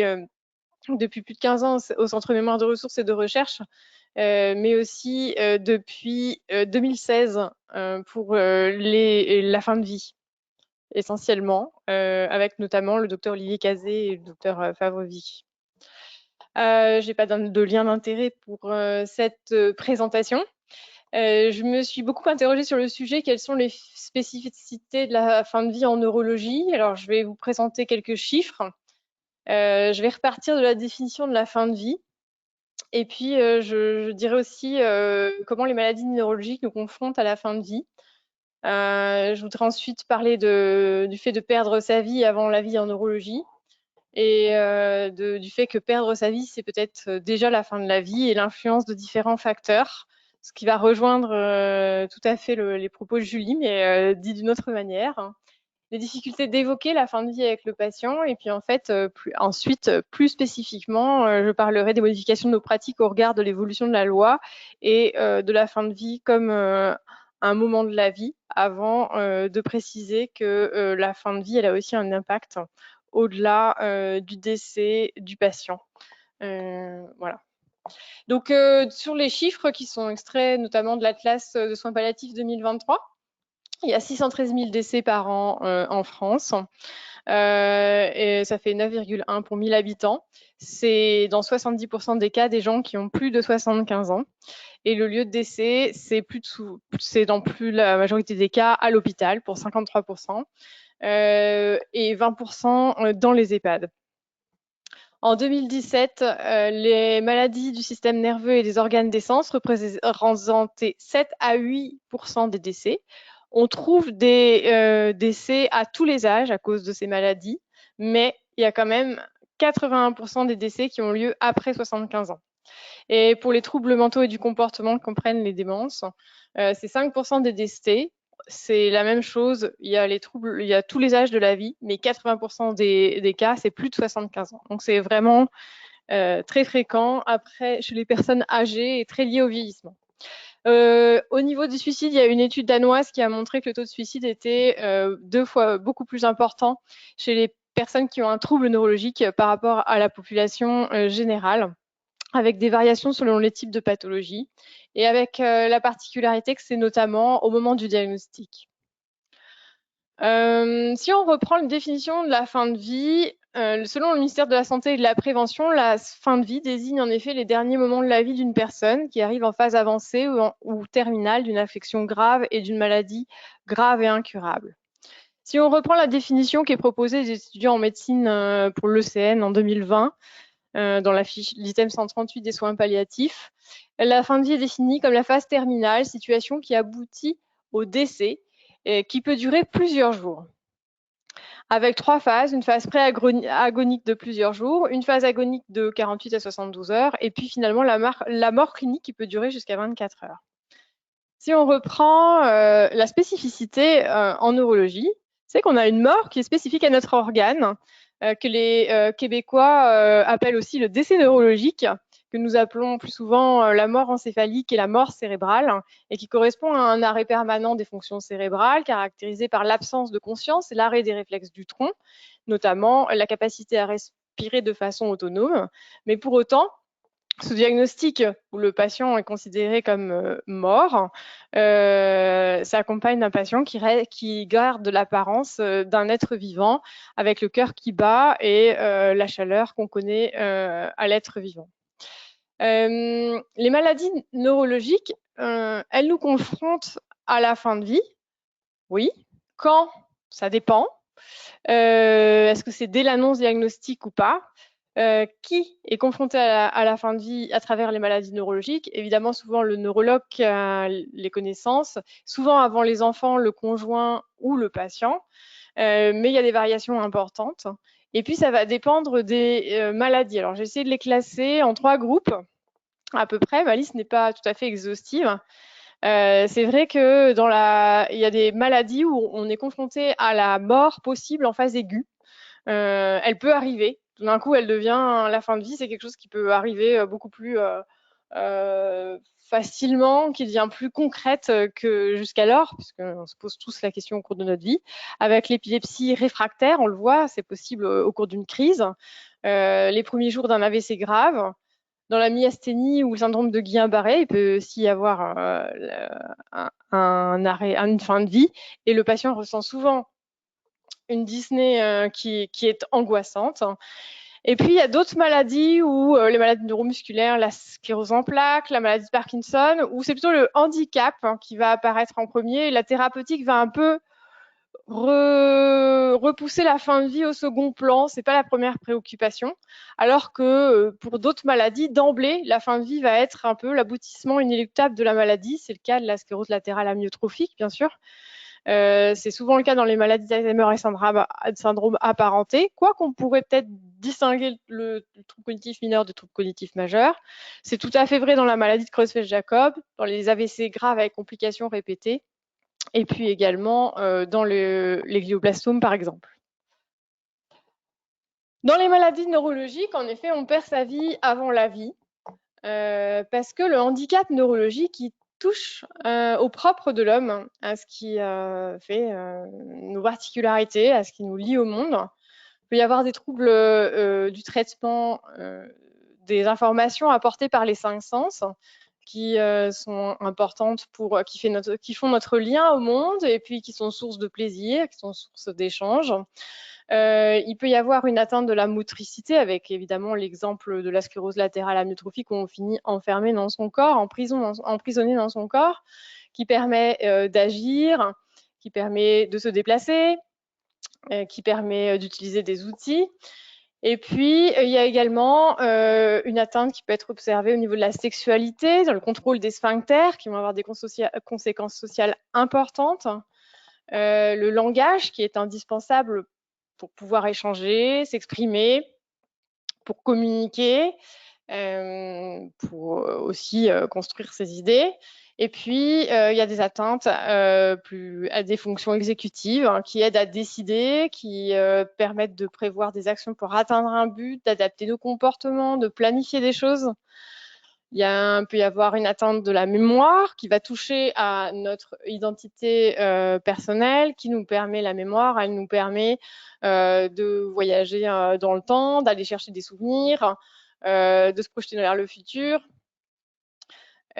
depuis plus de 15 ans au Centre Mémoire de ressources et de recherche, mais aussi depuis 2016 pour la fin de vie, essentiellement, avec notamment le docteur Olivier Cazé et le docteur Favrevi. Je n'ai pas de lien d'intérêt pour cette présentation. Je me suis beaucoup interrogée sur le sujet, quelles sont les spécificités de la fin de vie en neurologie. Alors, je vais vous présenter quelques chiffres. Je vais repartir de la définition de la fin de vie. Et puis, je dirais aussi comment les maladies neurologiques nous confrontent à la fin de vie. Je voudrais ensuite parler du fait de perdre sa vie avant la vie en neurologie et du fait que perdre sa vie, c'est peut-être déjà la fin de la vie et l'influence de différents facteurs, ce qui va rejoindre tout à fait les propos de Julie, mais dit d'une autre manière. Les difficultés d'évoquer la fin de vie avec le patient et puis en fait, ensuite, plus spécifiquement, je parlerai des modifications de nos pratiques au regard de l'évolution de la loi et de la fin de vie comme un moment de la vie avant de préciser que la fin de vie, elle a aussi un impact au-delà du décès du patient. Voilà. Donc, sur les chiffres qui sont extraits notamment de l'Atlas de soins palliatifs 2023, il y a 613 000 décès par an en France. Et ça fait 9,1 pour 1000 habitants. C'est dans 70% des cas des gens qui ont plus de 75 ans. Et le lieu de décès, c'est dans plus la majorité des cas à l'hôpital pour 53%. Et 20% dans les EHPAD. En 2017, les maladies du système nerveux et des organes des sens représentaient 7 à 8% des décès. On trouve des décès à tous les âges à cause de ces maladies, mais il y a quand même 81% des décès qui ont lieu après 75 ans. Et pour les troubles mentaux et du comportement qui comprennent les démences, c'est 5% des décès. C'est la même chose, il y a tous les âges de la vie, mais 80% des cas, c'est plus de 75 ans. Donc c'est vraiment très fréquent après chez les personnes âgées et très lié au vieillissement. Au niveau du suicide, il y a une étude danoise qui a montré que le taux de suicide était 2 fois beaucoup plus important chez les personnes qui ont un trouble neurologique par rapport à la population générale, avec des variations selon les types de pathologies et avec la particularité que c'est notamment au moment du diagnostic. Si on reprend la définition de la fin de vie, selon le ministère de la Santé et de la Prévention, la fin de vie désigne en effet les derniers moments de la vie d'une personne qui arrive en phase avancée ou terminale d'une affection grave et d'une maladie grave et incurable. Si on reprend la définition qui est proposée des étudiants en médecine pour l'ECN en 2020, dans l'item 138 des soins palliatifs, la fin de vie est définie comme la phase terminale, situation qui aboutit au décès et qui peut durer plusieurs jours. Avec 3 phases, une phase pré-agonique de plusieurs jours, une phase agonique de 48 à 72 heures, et puis finalement la mort clinique qui peut durer jusqu'à 24 heures. Si on reprend la spécificité en neurologie, c'est qu'on a une mort qui est spécifique à notre organe, que les Québécois appellent aussi le décès neurologique, que nous appelons plus souvent la mort encéphalique et la mort cérébrale, et qui correspond à un arrêt permanent des fonctions cérébrales caractérisé par l'absence de conscience et l'arrêt des réflexes du tronc, notamment la capacité à respirer de façon autonome. Mais pour autant, ce diagnostic où le patient est considéré comme mort s'accompagne d'un patient qui garde l'apparence d'un être vivant avec le cœur qui bat et la chaleur qu'on connaît à l'être vivant. Les maladies neurologiques, elles nous confrontent à la fin de vie. Oui. Quand? Ça dépend. Est-ce que c'est dès l'annonce diagnostique ou pas? Qui est confronté à la fin de vie à travers les maladies neurologiques? Évidemment, souvent le neurologue qui a les connaissances, souvent avant les enfants, le conjoint ou le patient, mais il y a des variations importantes. Et puis, ça va dépendre des maladies. Alors, j'ai essayé de les classer en 3 groupes à peu près. Ma liste n'est pas tout à fait exhaustive. C'est vrai que il y a des maladies où on est confronté à la mort possible en phase aiguë. Elle peut arriver. Tout d'un coup, elle devient la fin de vie. C'est quelque chose qui peut arriver beaucoup plus facilement, qui devient plus concrète que jusqu'alors, puisqu'on se pose tous la question au cours de notre vie. Avec l'épilepsie réfractaire, on le voit, c'est possible au cours d'une crise. Les premiers jours d'un AVC grave. Dans la myasthénie ou le syndrome de Guillain-Barré, il peut aussi y avoir un arrêt, une fin de vie, et le patient ressent souvent une dyspnée qui est angoissante. Et puis, il y a d'autres maladies où les maladies neuromusculaires, la sclérose en plaques, la maladie de Parkinson, où c'est plutôt le handicap qui va apparaître en premier, et la thérapeutique va un peu repousser la fin de vie au second plan, c'est pas la première préoccupation, alors que pour d'autres maladies, d'emblée, la fin de vie va être un peu l'aboutissement inéluctable de la maladie. C'est le cas de la sclérose latérale amyotrophique, bien sûr. C'est souvent le cas dans les maladies d'Alzheimer et syndrome apparenté, quoi qu'on pourrait peut-être distinguer le trouble cognitif mineur du trouble cognitif majeur. C'est tout à fait vrai dans la maladie de Creutzfeldt-Jakob, dans les AVC graves avec complications répétées, et puis également dans les glioblastomes, par exemple. Dans les maladies neurologiques, en effet, on perd sa vie avant la vie, parce que le handicap neurologique, il touche au propre de l'homme, à ce qui fait nos particularités, à ce qui nous lie au monde. Il peut y avoir des troubles du traitement des informations apportées par les 5 sens, qui sont importantes qui font notre lien au monde, et puis qui sont source de plaisir, qui sont source d'échange. Il peut y avoir une atteinte de la motricité, avec évidemment l'exemple de la sclérose latérale amyotrophique où on finit enfermé dans son corps, emprisonné dans son corps, qui permet d'agir, qui permet de se déplacer, qui permet d'utiliser des outils. Et puis, il y a également une atteinte qui peut être observée au niveau de la sexualité, dans le contrôle des sphincters, qui vont avoir des conséquences sociales importantes. Le langage, qui est indispensable pour pouvoir échanger, s'exprimer, pour communiquer, pour aussi construire ses idées. Et puis, il y a des atteintes à des fonctions exécutives qui aident à décider, qui permettent de prévoir des actions pour atteindre un but, d'adapter nos comportements, de planifier des choses. Il peut y avoir une atteinte de la mémoire qui va toucher à notre identité personnelle, qui nous permet la mémoire, elle nous permet de voyager dans le temps, d'aller chercher des souvenirs, de se projeter vers le futur.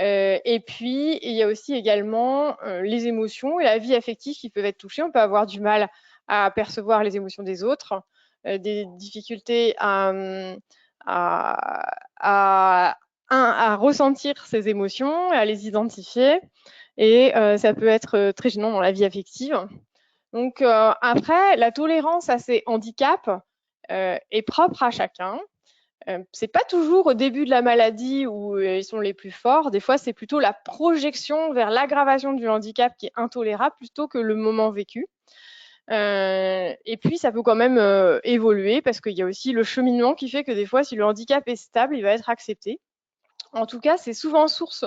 Et puis, il y a aussi également les émotions et la vie affective qui peuvent être touchées. On peut avoir du mal à percevoir les émotions des autres, des difficultés à ressentir ces émotions, à les identifier. Et ça peut être très gênant dans la vie affective. Donc, après, la tolérance à ces handicaps est propre à chacun. C'est pas toujours au début de la maladie où ils sont les plus forts. Des fois, c'est plutôt la projection vers l'aggravation du handicap qui est intolérable plutôt que le moment vécu. Et puis, ça peut quand même évoluer parce qu'il y a aussi le cheminement qui fait que des fois, si le handicap est stable, il va être accepté. En tout cas, c'est souvent source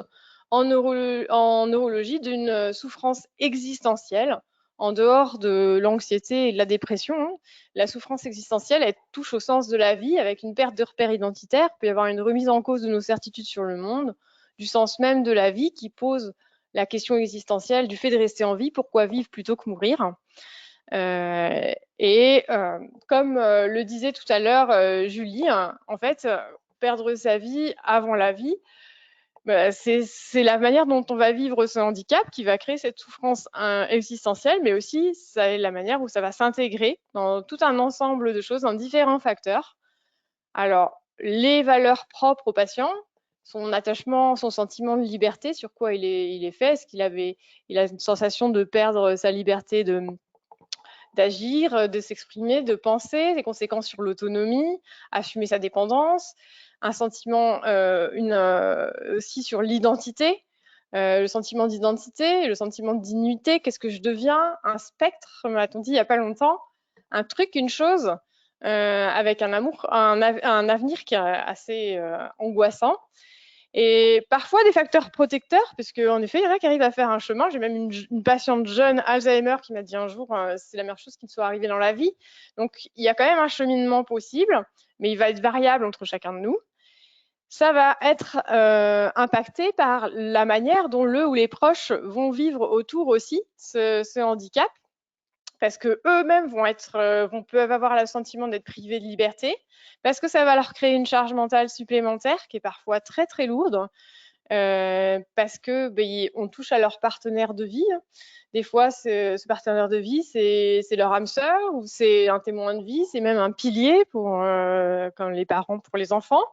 en neurologie d'une souffrance existentielle en dehors de l'anxiété et de la dépression, hein, la souffrance existentielle, elle touche au sens de la vie avec une perte de repères identitaires. Il peut y avoir une remise en cause de nos certitudes sur le monde, du sens même de la vie qui pose la question existentielle du fait de rester en vie, pourquoi vivre plutôt que mourir. Comme le disait tout à l'heure Julie, hein, en fait, perdre sa vie avant la vie, c'est la manière dont on va vivre ce handicap qui va créer cette souffrance existentielle, mais aussi c'est la manière où ça va s'intégrer dans tout un ensemble de choses, dans différents facteurs. Alors, les valeurs propres au patient, son attachement, son sentiment de liberté, sur quoi il est fait, est-ce qu'il a une sensation de perdre sa liberté d'agir, de s'exprimer, de penser, des conséquences sur l'autonomie, assumer sa dépendance, un sentiment aussi sur l'identité, le sentiment d'identité, le sentiment de dignité, qu'est-ce que je deviens, un spectre, m'a-t-on dit il n'y a pas longtemps, un truc, une chose, avec un avenir qui est assez angoissant. Et parfois des facteurs protecteurs, parce qu'en effet, il y en a qui arrivent à faire un chemin. J'ai même une patiente jeune Alzheimer qui m'a dit un jour, c'est la meilleure chose qui me soit arrivée dans la vie. Donc, il y a quand même un cheminement possible, mais il va être variable entre chacun de nous. Ça va être impacté par la manière dont le ou les proches vont vivre autour aussi ce handicap, parce que eux-mêmes peuvent avoir le sentiment d'être privés de liberté, parce que ça va leur créer une charge mentale supplémentaire qui est parfois très très lourde, parce que on touche à leur partenaire de vie. Des fois, ce partenaire de vie, c'est leur âme sœur, ou c'est un témoin de vie, c'est même un pilier comme les parents pour les enfants.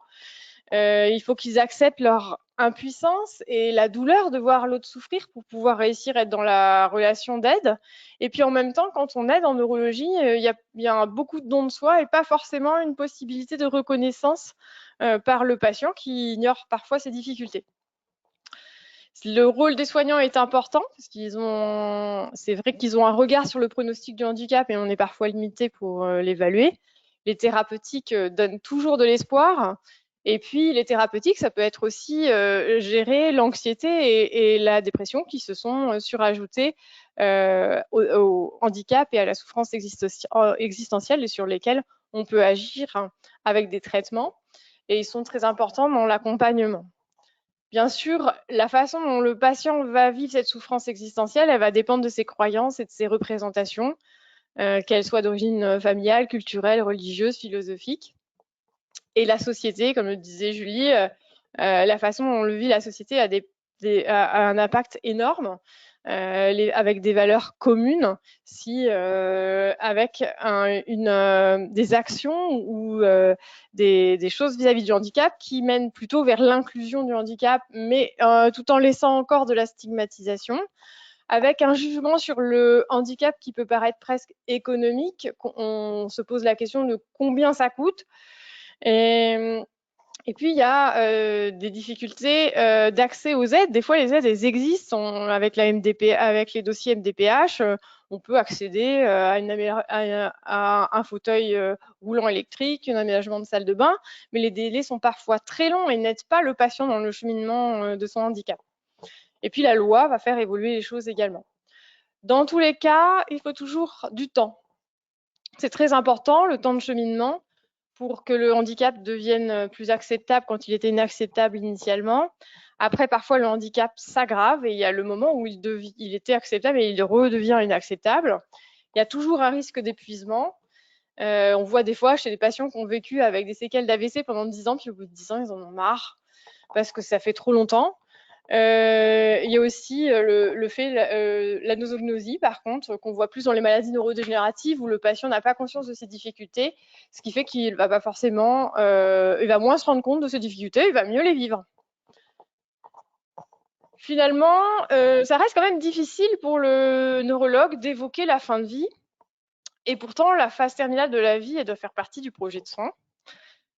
Il faut qu'ils acceptent leur impuissance et la douleur de voir l'autre souffrir pour pouvoir réussir à être dans la relation d'aide. Et puis en même temps, quand on aide en neurologie, il y a beaucoup de dons de soi et pas forcément une possibilité de reconnaissance par le patient qui ignore parfois ses difficultés. Le rôle des soignants est important parce c'est vrai qu'ils ont un regard sur le pronostic du handicap et on est parfois limité pour l'évaluer. Les thérapeutiques donnent toujours de l'espoir. Et puis, les thérapeutiques, ça peut être aussi gérer l'anxiété et la dépression qui se sont surajoutées au handicap et à la souffrance existentielle et sur lesquelles on peut agir avec des traitements. Et ils sont très importants dans l'accompagnement. Bien sûr, la façon dont le patient va vivre cette souffrance existentielle, elle va dépendre de ses croyances et de ses représentations, qu'elles soient d'origine familiale, culturelle, religieuse, philosophique. Et la société, comme le disait Julie, la façon dont on le vit, la société a un impact énorme avec des valeurs communes, avec des actions ou des choses vis-à-vis du handicap qui mènent plutôt vers l'inclusion du handicap, mais tout en laissant encore de la stigmatisation, avec un jugement sur le handicap qui peut paraître presque économique. On se pose la question de combien ça coûte. Et puis, il y a des difficultés d'accès aux aides. Des fois, les aides, elles existent. Avec les dossiers MDPH, on peut accéder à un fauteuil roulant électrique, un aménagement de salle de bain, mais les délais sont parfois très longs et n'aident pas le patient dans le cheminement de son handicap. Et puis, la loi va faire évoluer les choses également. Dans tous les cas, il faut toujours du temps. C'est très important, le temps de cheminement, pour que le handicap devienne plus acceptable quand il était inacceptable initialement. Après, parfois, le handicap s'aggrave et il y a le moment où il était acceptable et il redevient inacceptable. Il y a toujours un risque d'épuisement. On voit des fois chez des patients qui ont vécu avec des séquelles d'AVC pendant 10 ans, puis au bout de 10 ans, ils en ont marre parce que ça fait trop longtemps. Il y a aussi la nosognosie, par contre, qu'on voit plus dans les maladies neurodégénératives où le patient n'a pas conscience de ses difficultés, ce qui fait qu'il va pas forcément, il va moins se rendre compte de ses difficultés, il va mieux les vivre. Finalement, ça reste quand même difficile pour le neurologue d'évoquer la fin de vie, et pourtant la phase terminale de la vie, elle doit faire partie du projet de soins.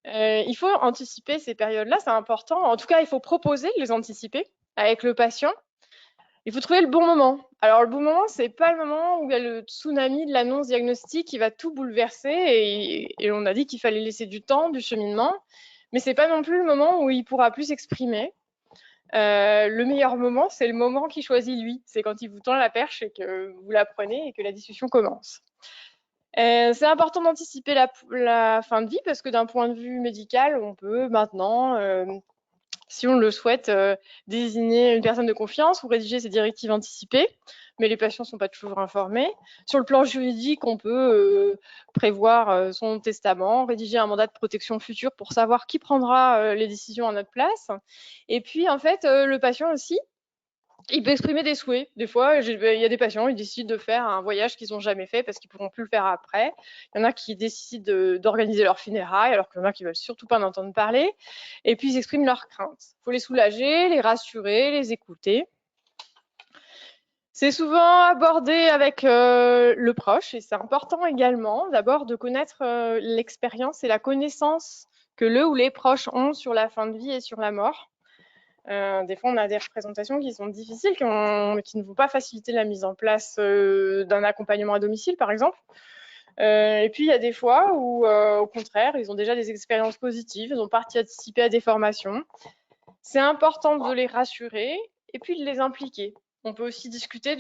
Il faut anticiper ces périodes-là, c'est important. En tout cas, il faut proposer de les anticiper avec le patient. Il faut trouver le bon moment. Alors, le bon moment, c'est pas le moment où il y a le tsunami de l'annonce diagnostique qui va tout bouleverser et on a dit qu'il fallait laisser du temps, du cheminement, mais c'est pas non plus le moment où il pourra plus s'exprimer. le meilleur moment, c'est le moment qu'il choisit lui. C'est quand il vous tend la perche et que vous la prenez et que la discussion commence. C'est important d'anticiper la fin de vie parce que d'un point de vue médical, on peut maintenant, si on le souhaite, désigner une personne de confiance ou rédiger ses directives anticipées, mais les patients ne sont pas toujours informés. Sur le plan juridique, on peut prévoir son testament, rédiger un mandat de protection future pour savoir qui prendra les décisions à notre place. Et puis, en fait, le patient aussi, il peut exprimer des souhaits. Des fois, il y a des patients, ils décident de faire un voyage qu'ils n'ont jamais fait parce qu'ils ne pourront plus le faire après. Il y en a qui décident d'organiser leur funérailles, alors qu'il y en a qui ne veulent surtout pas en entendre parler. Et puis, ils expriment leurs craintes. Il faut les soulager, les rassurer, les écouter. C'est souvent abordé avec le proche et c'est important également d'abord de connaître l'expérience et la connaissance que le ou les proches ont sur la fin de vie et sur la mort. Des fois, on a des représentations qui sont difficiles, qui ne vont pas faciliter la mise en place d'un accompagnement à domicile, par exemple. Et puis, il y a des fois où, au contraire, ils ont déjà des expériences positives, ils ont participé à des formations. C'est important de les rassurer et puis de les impliquer. On peut aussi discuter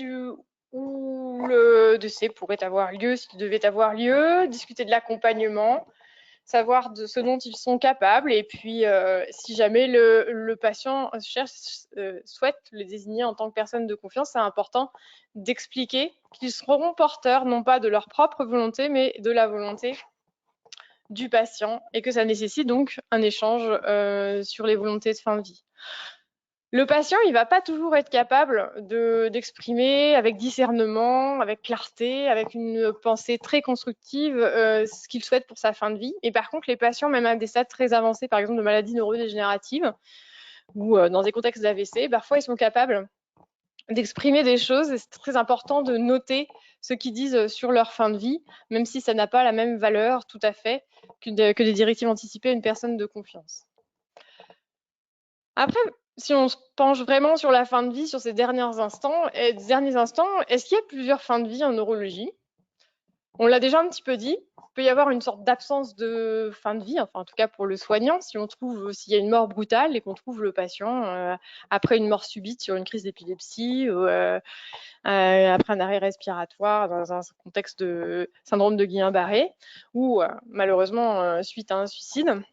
où le décès pourrait avoir lieu, s'il devait avoir lieu, discuter de l'accompagnement, savoir de ce dont ils sont capables et puis si jamais le patient souhaite le désigner en tant que personne de confiance, c'est important d'expliquer qu'ils seront porteurs non pas de leur propre volonté mais de la volonté du patient et que ça nécessite donc un échange sur les volontés de fin de vie. Le patient, il ne va pas toujours être capable d'exprimer avec discernement, avec clarté, avec une pensée très constructive ce qu'il souhaite pour sa fin de vie. Et par contre, les patients, même à des stades très avancés, par exemple de maladies neurodégénératives ou dans des contextes d'AVC, parfois ils sont capables d'exprimer des choses et c'est très important de noter ce qu'ils disent sur leur fin de vie, même si ça n'a pas la même valeur tout à fait que des directives anticipées à une personne de confiance. Après, si on se penche vraiment sur la fin de vie, sur ces derniers instants, est-ce qu'il y a plusieurs fins de vie en neurologie? On l'a déjà un petit peu dit, il peut y avoir une sorte d'absence de fin de vie, enfin en tout cas pour le soignant, s'il y a une mort brutale et qu'on trouve le patient après une mort subite sur une crise d'épilepsie ou après un arrêt respiratoire dans un contexte de syndrome de Guillain-Barré ou malheureusement suite à un suicide.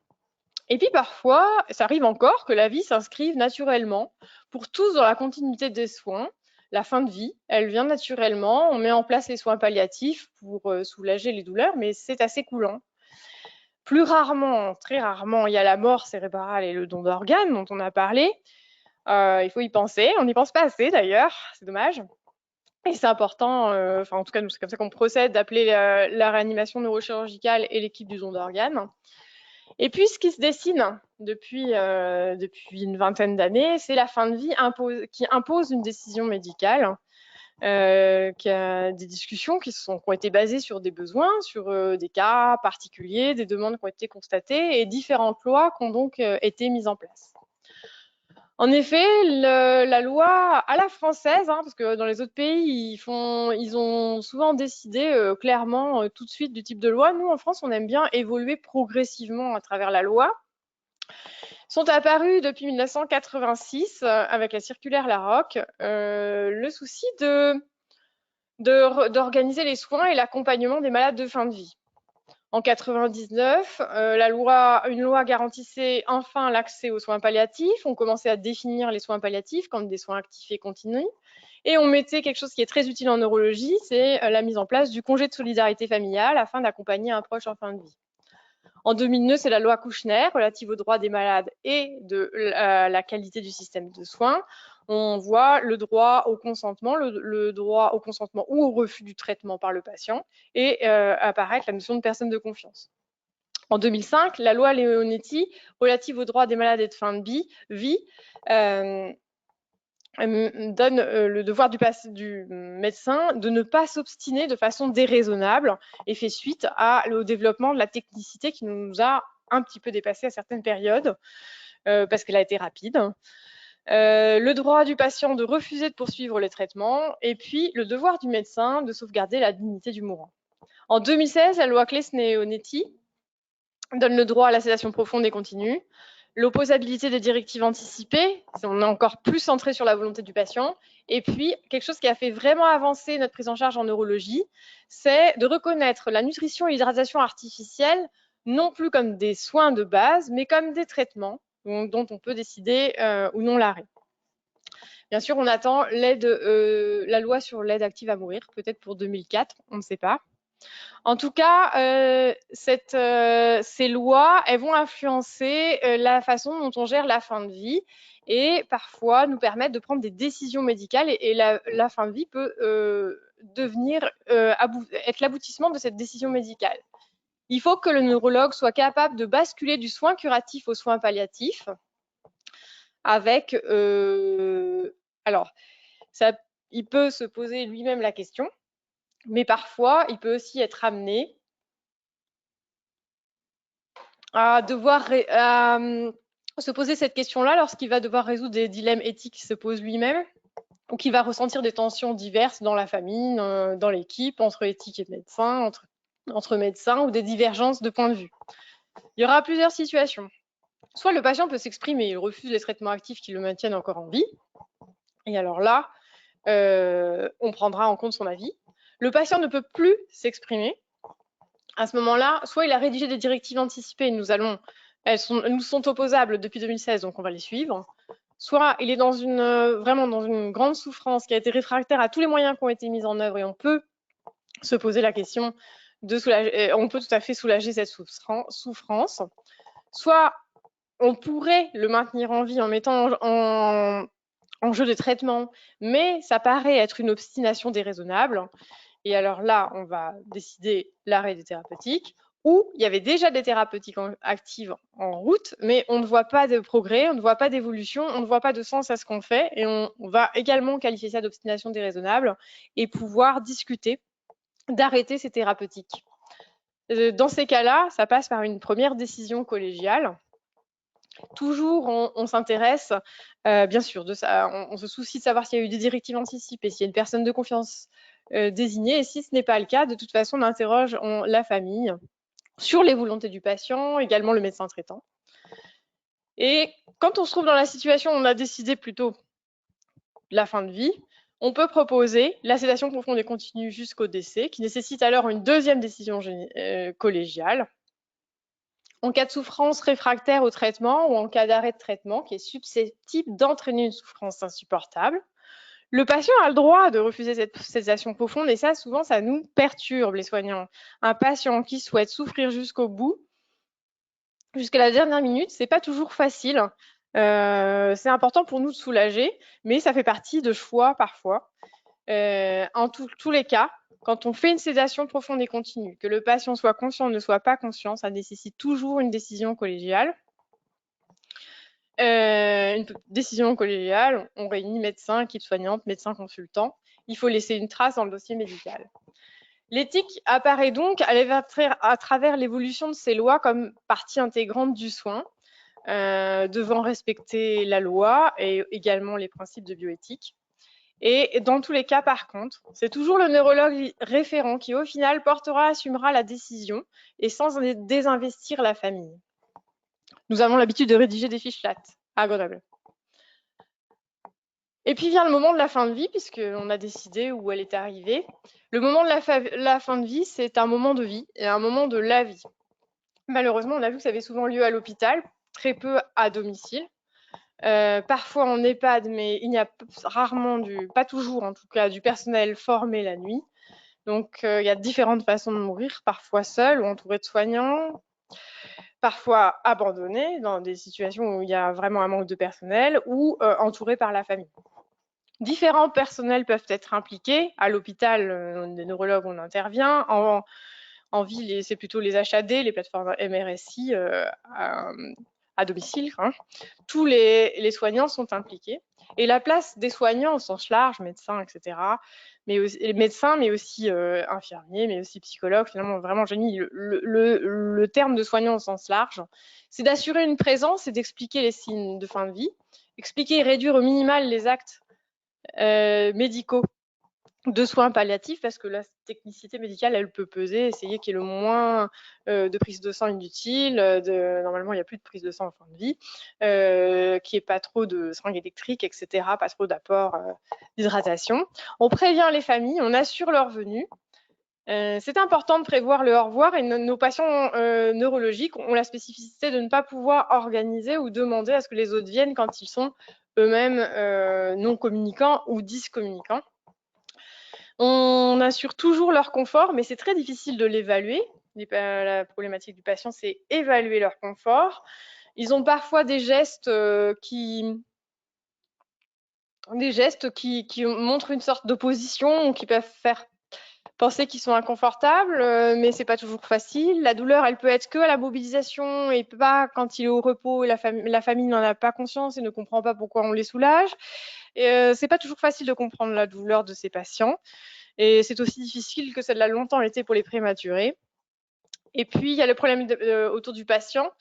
Et puis parfois, ça arrive encore que la vie s'inscrive naturellement pour tous dans la continuité des soins. La fin de vie, elle vient naturellement. On met en place les soins palliatifs pour soulager les douleurs, mais c'est assez coulant. Plus rarement, très rarement, il y a la mort cérébrale et le don d'organes dont on a parlé. Il faut y penser. On n'y pense pas assez d'ailleurs, c'est dommage. Et c'est important, en tout cas, nous, c'est comme ça qu'on procède, d'appeler la réanimation neurochirurgicale et l'équipe du don d'organes. Et puis, ce qui se dessine depuis une vingtaine d'années, c'est la fin de vie qui impose une décision médicale, qui a des discussions qui ont été basées sur des besoins, sur des cas particuliers, des demandes qui ont été constatées et différentes lois qui ont donc été mises en place. En effet, la loi à la française, parce que dans les autres pays, ils ont souvent décidé clairement tout de suite du type de loi. Nous, en France, on aime bien évoluer progressivement à travers la loi. Sont apparus depuis 1986, avec la circulaire Larocque, le souci d'organiser les soins et l'accompagnement des malades de fin de vie. En 1999, une loi garantissait enfin l'accès aux soins palliatifs. On commençait à définir les soins palliatifs comme des soins actifs et continus. Et on mettait quelque chose qui est très utile en neurologie, c'est la mise en place du congé de solidarité familiale afin d'accompagner un proche en fin de vie. En 2002, c'est la loi Kouchner relative aux droits des malades et de la qualité du système de soins. On voit le droit au consentement, le droit au consentement ou au refus du traitement par le patient et apparaître la notion de personne de confiance. En 2005, la loi Leonetti relative aux droits des malades et de fin de vie donne le devoir du médecin de ne pas s'obstiner de façon déraisonnable et fait suite au développement de la technicité qui nous a un petit peu dépassé à certaines périodes parce qu'elle a été rapide. Le droit du patient de refuser de poursuivre les traitements et puis le devoir du médecin de sauvegarder la dignité du mourant. En 2016, la loi Claes-Leonetti donne le droit à la sédation profonde et continue, l'opposabilité des directives anticipées, on est encore plus centré sur la volonté du patient. Et puis, quelque chose qui a fait vraiment avancer notre prise en charge en neurologie, c'est de reconnaître la nutrition et l'hydratation artificielle non plus comme des soins de base, mais comme des traitements dont on peut décider ou non l'arrêt. Bien sûr, on attend la loi sur l'aide active à mourir, peut-être pour 2004, on ne sait pas. En tout cas, ces lois, elles vont influencer la façon dont on gère la fin de vie et parfois nous permettre de prendre des décisions médicales et la fin de vie peut être l'aboutissement de cette décision médicale. Il faut que le neurologue soit capable de basculer du soin curatif au soin palliatif avec... alors, il peut se poser lui-même la question, mais parfois, il peut aussi être amené à devoir se poser cette question-là lorsqu'il va devoir résoudre des dilemmes éthiques qu'il se pose lui-même ou qu'il va ressentir des tensions diverses dans la famille, dans l'équipe, entre éthique et médecin, entre médecins ou des divergences de point de vue. Il y aura plusieurs situations. Soit le patient peut s'exprimer, il refuse les traitements actifs qui le maintiennent encore en vie. Et alors là, on prendra en compte son avis. Le patient ne peut plus s'exprimer. À ce moment-là, soit il a rédigé des directives anticipées, elles nous sont opposables depuis 2016, donc on va les suivre. Soit il est vraiment dans une grande souffrance, qui a été réfractaire à tous les moyens qui ont été mis en œuvre, et on peut se poser la question on peut tout à fait soulager cette souffrance. Soit on pourrait le maintenir en vie en mettant en jeu des traitements, mais ça paraît être une obstination déraisonnable. Et alors là, on va décider l'arrêt des thérapeutiques, ou il y avait déjà des thérapeutiques actives en route, mais on ne voit pas de progrès, on ne voit pas d'évolution, on ne voit pas de sens à ce qu'on fait, et on va également qualifier ça d'obstination déraisonnable et pouvoir discuter d'arrêter ces thérapeutiques. Dans ces cas-là, ça passe par une première décision collégiale. Toujours, on s'intéresse, bien sûr, on se soucie de savoir s'il y a eu des directives anticipées, s'il y a une personne de confiance désignée, et si ce n'est pas le cas, de toute façon, on interroge la famille sur les volontés du patient, également le médecin traitant. Et quand on se trouve dans la situation où on a décidé plutôt la fin de vie, on peut proposer la sédation profonde et continue jusqu'au décès, qui nécessite alors une deuxième décision collégiale. En cas de souffrance réfractaire au traitement ou en cas d'arrêt de traitement qui est susceptible d'entraîner une souffrance insupportable, le patient a le droit de refuser cette sédation profonde et ça, souvent, ça nous perturbe, les soignants. Un patient qui souhaite souffrir jusqu'au bout, jusqu'à la dernière minute, c'est pas toujours facile. C'est important pour nous de soulager, mais ça fait partie de choix parfois. En tous les cas, quand on fait une sédation profonde et continue, que le patient soit conscient ou ne soit pas conscient, ça nécessite toujours une décision collégiale. Une décision collégiale, on réunit médecin, équipe soignante, médecin consultant. Il faut laisser une trace dans le dossier médical. L'éthique apparaît donc à travers l'évolution de ces lois comme partie intégrante du soin, devant respecter la loi et également les principes de bioéthique. Et dans tous les cas, par contre, c'est toujours le neurologue référent qui, au final, assumera la décision et sans désinvestir la famille. Nous avons l'habitude de rédiger des fiches lattes à Grenoble. Et puis vient le moment de la fin de vie, puisqu'on a décidé où elle est arrivée. Le moment de la fin de vie, c'est un moment de vie et un moment de la vie. Malheureusement, on a vu que ça avait souvent lieu à l'hôpital, très peu à domicile. Parfois en EHPAD, mais il n'y a rarement, pas toujours en tout cas, du personnel formé la nuit. Donc il y a différentes façons de mourir, parfois seul ou entouré de soignants, parfois abandonné dans des situations où il y a vraiment un manque de personnel ou entouré par la famille. Différents personnels peuvent être impliqués. À l'hôpital, des neurologues, on intervient. En ville, c'est plutôt les HAD, les plateformes MRSI à domicile. Hein. Tous les soignants sont impliqués. Et la place des soignants au sens large, médecins, etc., mais aussi infirmiers, mais aussi psychologues, finalement, vraiment, Jenny, le terme de soignant au sens large, c'est d'assurer une présence et d'expliquer les signes de fin de vie, expliquer et réduire au minimal les actes médicaux de soins palliatifs, parce que la technicité médicale, elle peut peser, essayer qu'il y ait le moins de prise de sang inutile, normalement il n'y a plus de prise de sang en fin de vie, qu'il n'y ait pas trop de seringues électriques, etc., pas trop d'apport d'hydratation. On prévient les familles, on assure leur venue. C'est important de prévoir le au revoir, et nos patients neurologiques ont la spécificité de ne pas pouvoir organiser ou demander à ce que les autres viennent quand ils sont eux-mêmes non communicants ou dyscommunicants. On assure toujours leur confort, mais c'est très difficile de l'évaluer. La problématique du patient, c'est évaluer leur confort. Ils ont parfois des gestes qui montrent une sorte d'opposition, ou qui peuvent faire penser qu'ils sont inconfortables, mais c'est pas toujours facile. La douleur, elle peut être que à la mobilisation et pas quand il est au repos. La famille n'en a pas conscience et ne comprend pas pourquoi on les soulage. C'est pas toujours facile de comprendre la douleur de ces patients. Et c'est aussi difficile que ça l'a longtemps été pour les prématurés. Et puis, il y a le problème autour du patient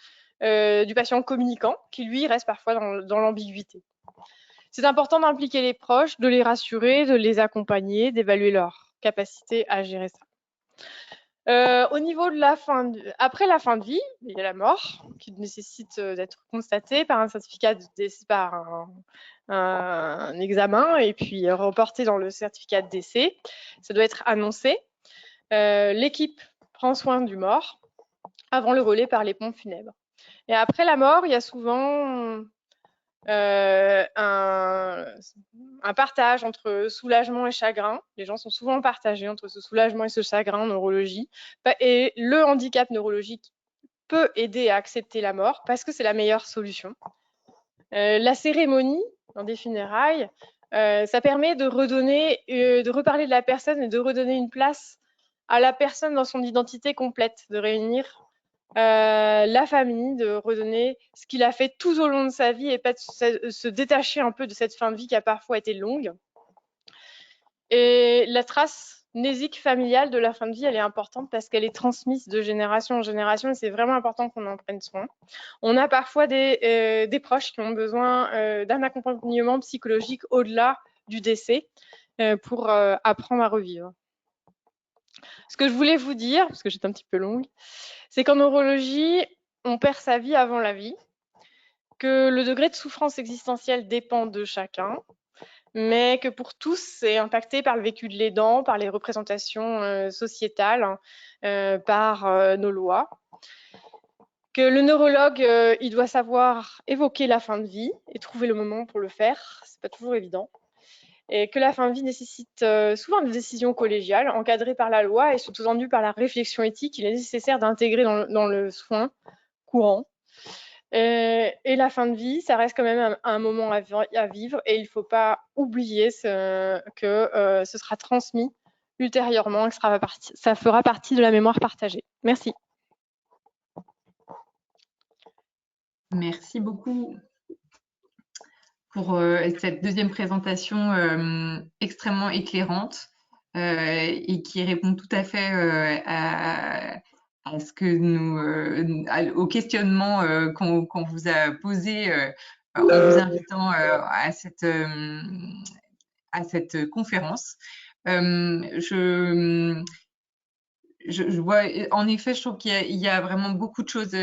communicant, qui lui reste parfois dans l'ambiguïté. C'est important d'impliquer les proches, de les rassurer, de les accompagner, d'évaluer leur capacité à gérer ça. Au niveau de après la fin de vie, il y a la mort, qui nécessite d'être constatée par un certificat de décès, par un examen, et puis reporté dans le certificat de décès. Ça doit être annoncé. L'équipe prend soin du mort avant le relais par les pompes funèbres. Et après la mort, il y a souvent un partage entre soulagement et chagrin. Les gens sont souvent partagés entre ce soulagement et ce chagrin en neurologie. Et le handicap neurologique peut aider à accepter la mort parce que c'est la meilleure solution. La cérémonie dans des funérailles, ça permet de reparler de la personne et de redonner une place à la personne dans son identité complète, de réunir la famille, de redonner ce qu'il a fait tout au long de sa vie et pas de se détacher un peu de cette fin de vie qui a parfois été longue. Et la trace nésique familiale de la fin de vie, elle est importante parce qu'elle est transmise de génération en génération et c'est vraiment important qu'on en prenne soin. On a parfois des proches qui ont besoin d'un accompagnement psychologique au-delà du décès pour apprendre à revivre. Ce que je voulais vous dire, parce que j'étais un petit peu longue, c'est qu'en neurologie, on perd sa vie avant la vie, que le degré de souffrance existentielle dépend de chacun, mais que pour tous, c'est impacté par le vécu de l'aidant, par les représentations sociétales, par nos lois. Que le neurologue, il doit savoir évoquer la fin de vie et trouver le moment pour le faire, c'est pas toujours évident. Et que la fin de vie nécessite souvent des décisions collégiales, encadrées par la loi et sous-tendues par la réflexion éthique qu'il est nécessaire d'intégrer dans le soin courant. Et la fin de vie, ça reste quand même un moment à vivre et il ne faut pas oublier que ce sera transmis ultérieurement, que ça fera partie de la mémoire partagée. Merci. Merci beaucoup pour cette deuxième présentation extrêmement éclairante et qui répond tout à fait à ce que au questionnement qu'on vous a posé en vous invitant à cette conférence. Je vois, en effet, je trouve qu'il y a vraiment beaucoup de choses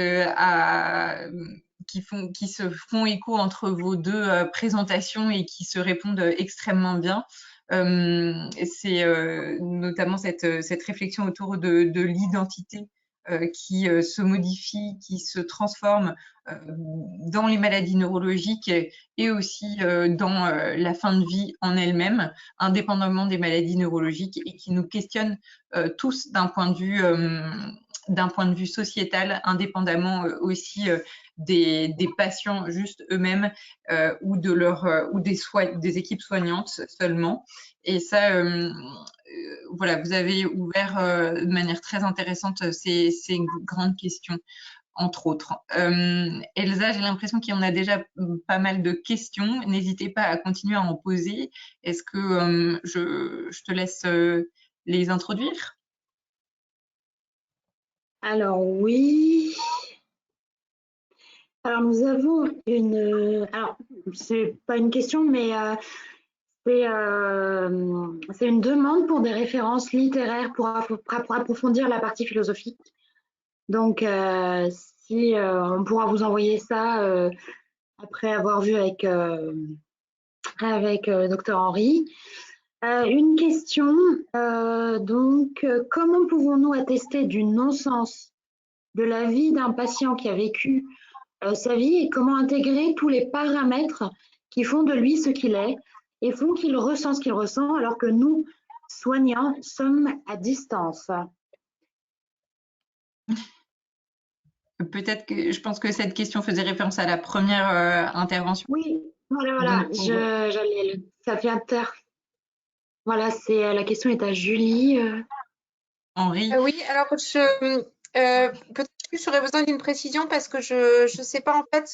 qui se font écho entre vos deux présentations et qui se répondent extrêmement bien. C'est notamment cette réflexion autour de l'identité qui se modifie, qui se transforme dans les maladies neurologiques et aussi dans la fin de vie en elle-même, indépendamment des maladies neurologiques, et qui nous questionne tous d'un point de vue sociétal, indépendamment aussi des patients juste eux-mêmes ou des équipes soignantes seulement. Et ça, voilà, vous avez ouvert de manière très intéressante ces grandes questions, entre autres. Elsa, j'ai l'impression qu'il y en a déjà pas mal de questions. N'hésitez pas à continuer à en poser. Est-ce que je te laisse les introduire? Alors oui. Alors nous avons une. Alors c'est pas une question, mais C'est une demande pour des références littéraires pour approfondir la partie philosophique. Donc, si on pourra vous envoyer ça après avoir vu avec Dr Henry. Une question, comment pouvons-nous attester du non-sens de la vie d'un patient qui a vécu sa vie et comment intégrer tous les paramètres qui font de lui ce qu'il est et font qu'il ressent ce qu'il ressent alors que nous, soignants, sommes à distance. Peut-être que je pense que cette question faisait référence à la première intervention. Oui, voilà, ça vient de terre. Voilà, la question est à Julie. Henri. Oui, alors peut-être que j'aurais besoin d'une précision parce que je ne sais pas en fait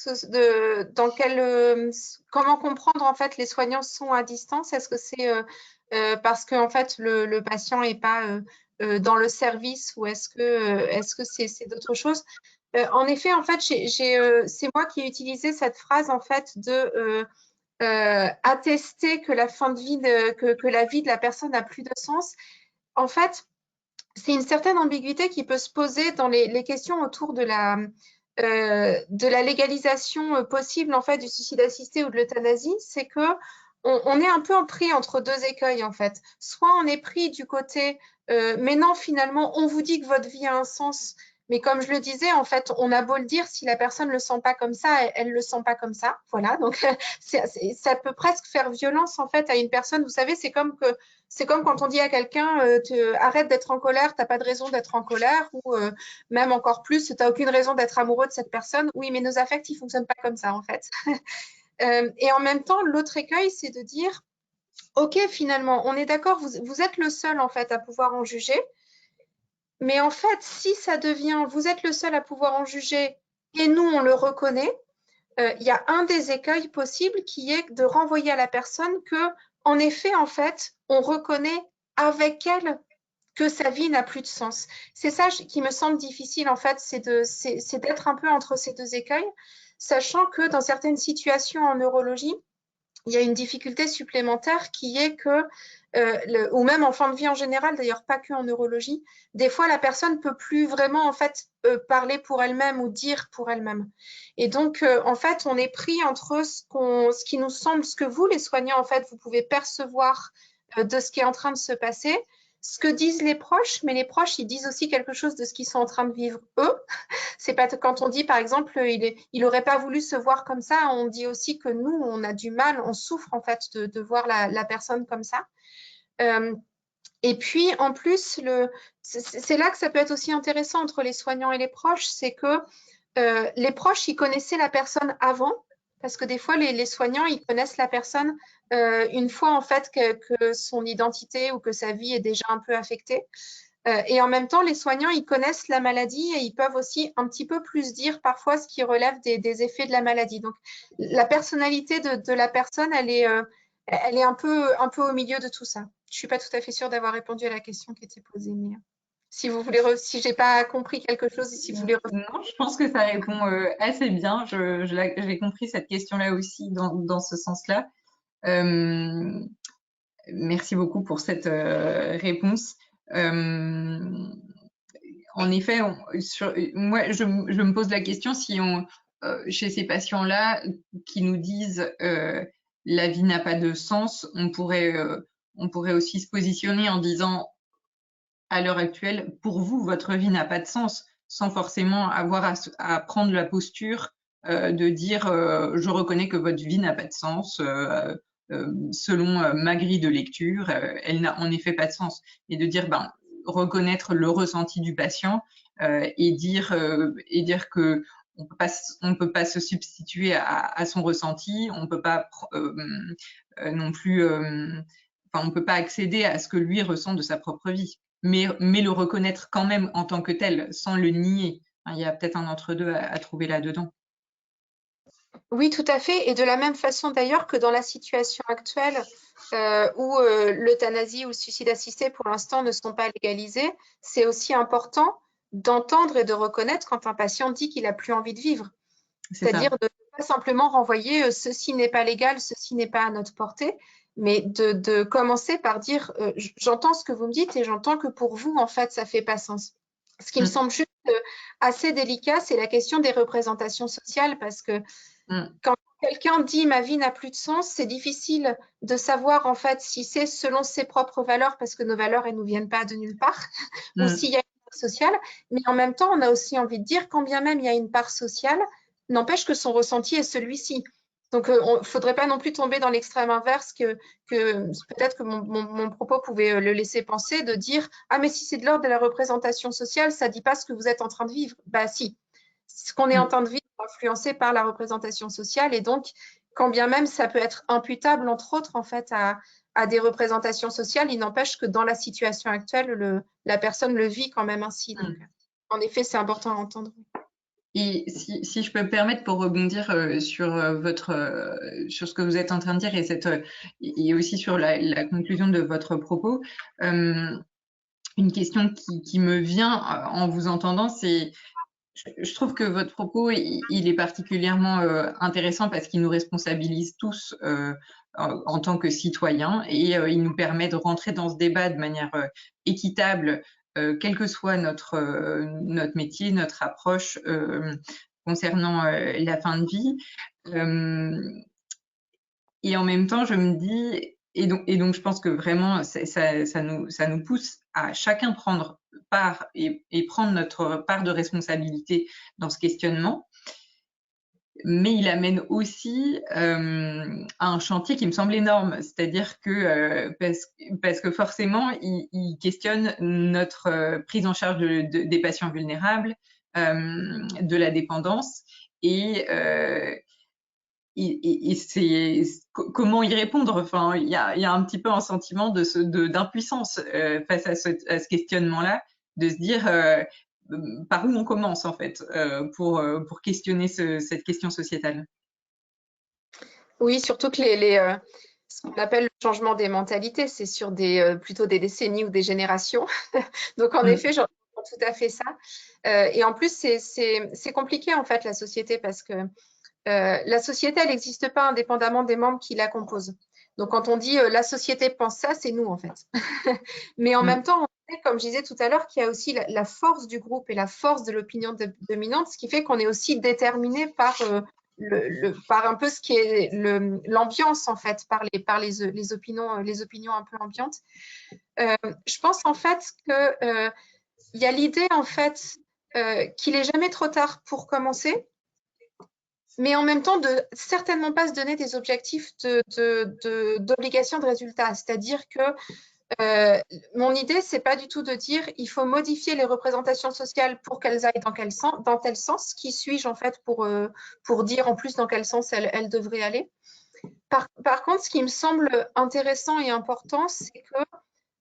comment comprendre en fait les soignants sont à distance. Est-ce que c'est parce que en fait le patient n'est pas dans le service ou est-ce que c'est d'autres choses? En effet, en fait, c'est moi qui ai utilisé cette phrase en fait de attester que la fin de vie que la vie de la personne n'a plus de sens. En fait, c'est une certaine ambiguïté qui peut se poser dans les questions autour de la légalisation possible en fait du suicide assisté ou de l'euthanasie. C'est que on est un peu pris entre deux écueils en fait. Soit on est pris du côté mais non, finalement, on vous dit que votre vie a un sens. Mais comme je le disais, en fait, on a beau le dire, si la personne ne le sent pas comme ça, elle ne le sent pas comme ça. Voilà, donc ça peut presque faire violence en fait à une personne. Vous savez, c'est comme quand on dit à quelqu'un arrête d'être en colère, tu n'as pas de raison d'être en colère, ou même encore plus, tu n'as aucune raison d'être amoureux de cette personne. Oui, mais nos affects, ils ne fonctionnent pas comme ça en fait. Et en même temps, l'autre écueil, c'est de dire ok, finalement, on est d'accord, vous êtes le seul en fait à pouvoir en juger. Mais en fait, si ça devient, vous êtes le seul à pouvoir en juger et nous, on le reconnaît, il y a un des écueils possibles qui est de renvoyer à la personne que, en effet, en fait, on reconnaît avec elle que sa vie n'a plus de sens. C'est ça qui me semble difficile, en fait, c'est d'être un peu entre ces deux écueils, sachant que dans certaines situations en neurologie, il y a une difficulté supplémentaire qui est que, ou même en fin de vie en général, d'ailleurs pas que en neurologie, des fois la personne ne peut plus vraiment en fait parler pour elle-même ou dire pour elle-même. Et donc en fait, on est pris entre ce qui nous semble, ce que vous les soignants en fait vous pouvez percevoir de ce qui est en train de se passer, ce que disent les proches, mais les proches ils disent aussi quelque chose de ce qu'ils sont en train de vivre eux. C'est pas quand on dit par exemple il aurait pas voulu se voir comme ça, on dit aussi que nous on a du mal, on souffre en fait de voir la personne comme ça. Et puis en plus c'est là que ça peut être aussi intéressant entre les soignants et les proches, c'est que les proches ils connaissaient la personne avant, parce que des fois les soignants ils connaissent la personne une fois en fait que son identité ou que sa vie est déjà un peu affectée. Et en même temps, les soignants, ils connaissent la maladie et ils peuvent aussi un petit peu plus dire parfois ce qui relève des effets de la maladie. Donc, la personnalité de la personne, elle est un peu au milieu de tout ça. Je ne suis pas tout à fait sûre d'avoir répondu à la question qui était posée, mais si vous voulez, si j'ai pas compris quelque chose, et si vous voulez. Non, je pense que ça répond assez bien. J'ai compris cette question-là aussi dans ce sens-là. Merci beaucoup pour cette réponse. En effet, moi, je me pose la question si chez ces patients-là qui nous disent la vie n'a pas de sens, on pourrait aussi se positionner en disant à l'heure actuelle, pour vous, votre vie n'a pas de sens, sans forcément avoir à prendre la posture de dire je reconnais que votre vie n'a pas de sens. Selon ma grille de lecture, elle n'a en effet pas de sens. Et de dire, reconnaître le ressenti du patient et dire que on peut pas se substituer à son ressenti, on peut pas non plus, on peut pas accéder à ce que lui ressent de sa propre vie, mais le reconnaître quand même en tant que tel, sans le nier. Il y a peut-être un entre-deux à trouver là-dedans. Oui, tout à fait. Et de la même façon d'ailleurs que dans la situation actuelle où l'euthanasie ou le suicide assisté pour l'instant ne sont pas légalisés, c'est aussi important d'entendre et de reconnaître quand un patient dit qu'il n'a plus envie de vivre. C'est-à-dire de pas simplement renvoyer ceci n'est pas légal, ceci n'est pas à notre portée, mais de commencer par dire j'entends ce que vous me dites et j'entends que pour vous, en fait, ça fait pas sens. Ce qui me semble juste assez délicat, c'est la question des représentations sociales, parce que quand quelqu'un dit ma vie n'a plus de sens, c'est difficile de savoir en fait si c'est selon ses propres valeurs, parce que nos valeurs, elles ne nous viennent pas de nulle part, ou s'il y a une part sociale. Mais en même temps, on a aussi envie de dire, quand bien même il y a une part sociale, n'empêche que son ressenti est celui-ci. Donc, il ne faudrait pas non plus tomber dans l'extrême inverse, que peut-être que mon propos pouvait le laisser penser, de dire « Ah, mais si c'est de l'ordre de la représentation sociale, ça ne dit pas ce que vous êtes en train de vivre. » Bah si, ce qu'on est en train de vivre est influencé par la représentation sociale, et donc, quand bien même ça peut être imputable, entre autres, en fait, à des représentations sociales, il n'empêche que dans la situation actuelle, la personne le vit quand même ainsi. Donc, en effet, c'est important à entendre. Et si je peux me permettre pour rebondir sur sur ce que vous êtes en train de dire et aussi sur la conclusion de votre propos, une question qui me vient en vous entendant, c'est je trouve que votre propos il est particulièrement intéressant parce qu'il nous responsabilise tous en tant que citoyens et il nous permet de rentrer dans ce débat de manière équitable, quel que soit notre métier, notre approche concernant la fin de vie. Et en même temps, je me dis, et donc je pense que vraiment, ça nous pousse à chacun prendre part et prendre notre part de responsabilité dans ce questionnement. Mais il amène aussi à un chantier qui me semble énorme, c'est-à-dire que parce que forcément, il questionne notre prise en charge des patients vulnérables, de la dépendance, et c'est comment y répondre. Enfin, il y a un petit peu un sentiment d'impuissance face à ce questionnement-là, de se dire par où on commence en fait pour questionner cette question sociétale. Oui, surtout que ce qu'on appelle le changement des mentalités, c'est sur plutôt des décennies ou des générations. Donc, en effet, j'entends tout à fait ça. Et en plus, c'est compliqué, en fait, la société, parce que la société, elle n'existe pas indépendamment des membres qui la composent. Donc, quand on dit la société pense ça, c'est nous, en fait. Mais en même temps, on sait, comme je disais tout à l'heure, qu'il y a aussi la force du groupe et la force de l'opinion dominante, ce qui fait qu'on est aussi déterminé par par un peu ce qui est l'ambiance, en fait, par les opinions un peu ambiantes. Je pense, en fait, qu'il y a l'idée, en fait, qu'il n'est jamais trop tard pour commencer, mais en même temps, de certainement pas se donner des objectifs d'obligation de résultat. C'est-à-dire que mon idée, c'est pas du tout de dire il faut modifier les représentations sociales pour qu'elles aillent dans tel sens. Qui suis-je en fait pour dire en plus dans quel sens elles devraient aller. Par contre, ce qui me semble intéressant et important, c'est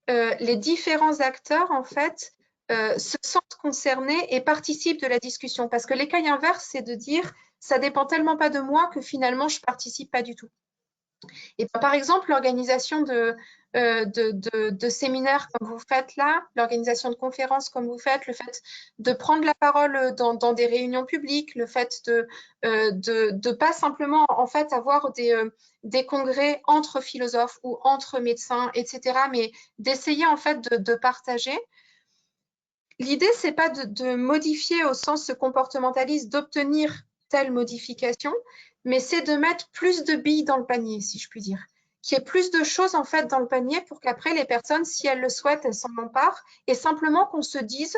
que les différents acteurs en fait se sentent concernés et participent de la discussion. Parce que l'écueil inverse, c'est de dire ça dépend tellement pas de moi que finalement je participe pas du tout. Et par exemple, l'organisation de séminaires comme vous faites là, l'organisation de conférences comme vous faites, le fait de prendre la parole dans des réunions publiques, le fait de pas simplement en fait avoir des congrès entre philosophes ou entre médecins, etc., mais d'essayer en fait de partager. L'idée, c'est pas de modifier au sens comportementaliste, d'obtenir telle modification, mais c'est de mettre plus de billes dans le panier, si je puis dire. Qu'il y ait plus de choses en fait dans le panier pour qu'après les personnes, si elles le souhaitent, elles s'en emparent, et simplement qu'on se dise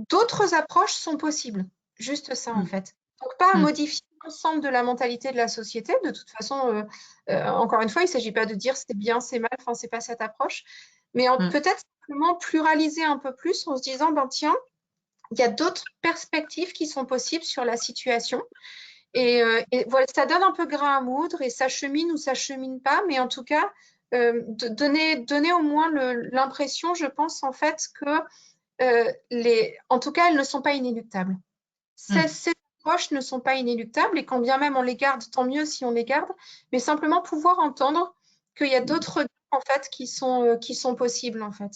d'autres approches sont possibles. Juste ça en fait. Donc pas modifier l'ensemble de la mentalité de la société. De toute façon, encore une fois, il ne s'agit pas de dire c'est bien, c'est mal, enfin c'est pas cette approche, mais peut-être simplement pluraliser un peu plus en se disant ben tiens, il y a d'autres perspectives qui sont possibles sur la situation. Et voilà, ça donne un peu grain à moudre et ça chemine ou ça chemine pas, mais en tout cas, donner au moins l'impression, je pense en fait que en tout cas, elles ne sont pas inéluctables. Ces approches ne sont pas inéluctables et quand bien même on les garde, tant mieux si on les garde, mais simplement pouvoir entendre qu'il y a d'autres en fait qui sont possibles en fait.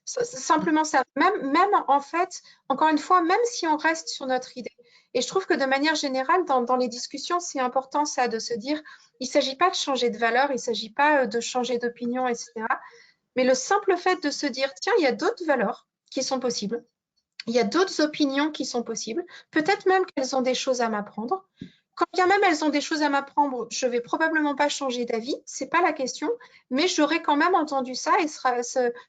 Simplement ça. Même en fait, encore une fois, même si on reste sur notre idée Et je trouve que de manière générale, dans les discussions, c'est important ça, de se dire, il ne s'agit pas de changer de valeur, il ne s'agit pas de changer d'opinion, etc. Mais le simple fait de se dire, tiens, il y a d'autres valeurs qui sont possibles, il y a d'autres opinions qui sont possibles, peut-être même qu'elles ont des choses à m'apprendre. Quand bien même elles ont des choses à m'apprendre, je ne vais probablement pas changer d'avis, ce n'est pas la question, mais j'aurais quand même entendu ça et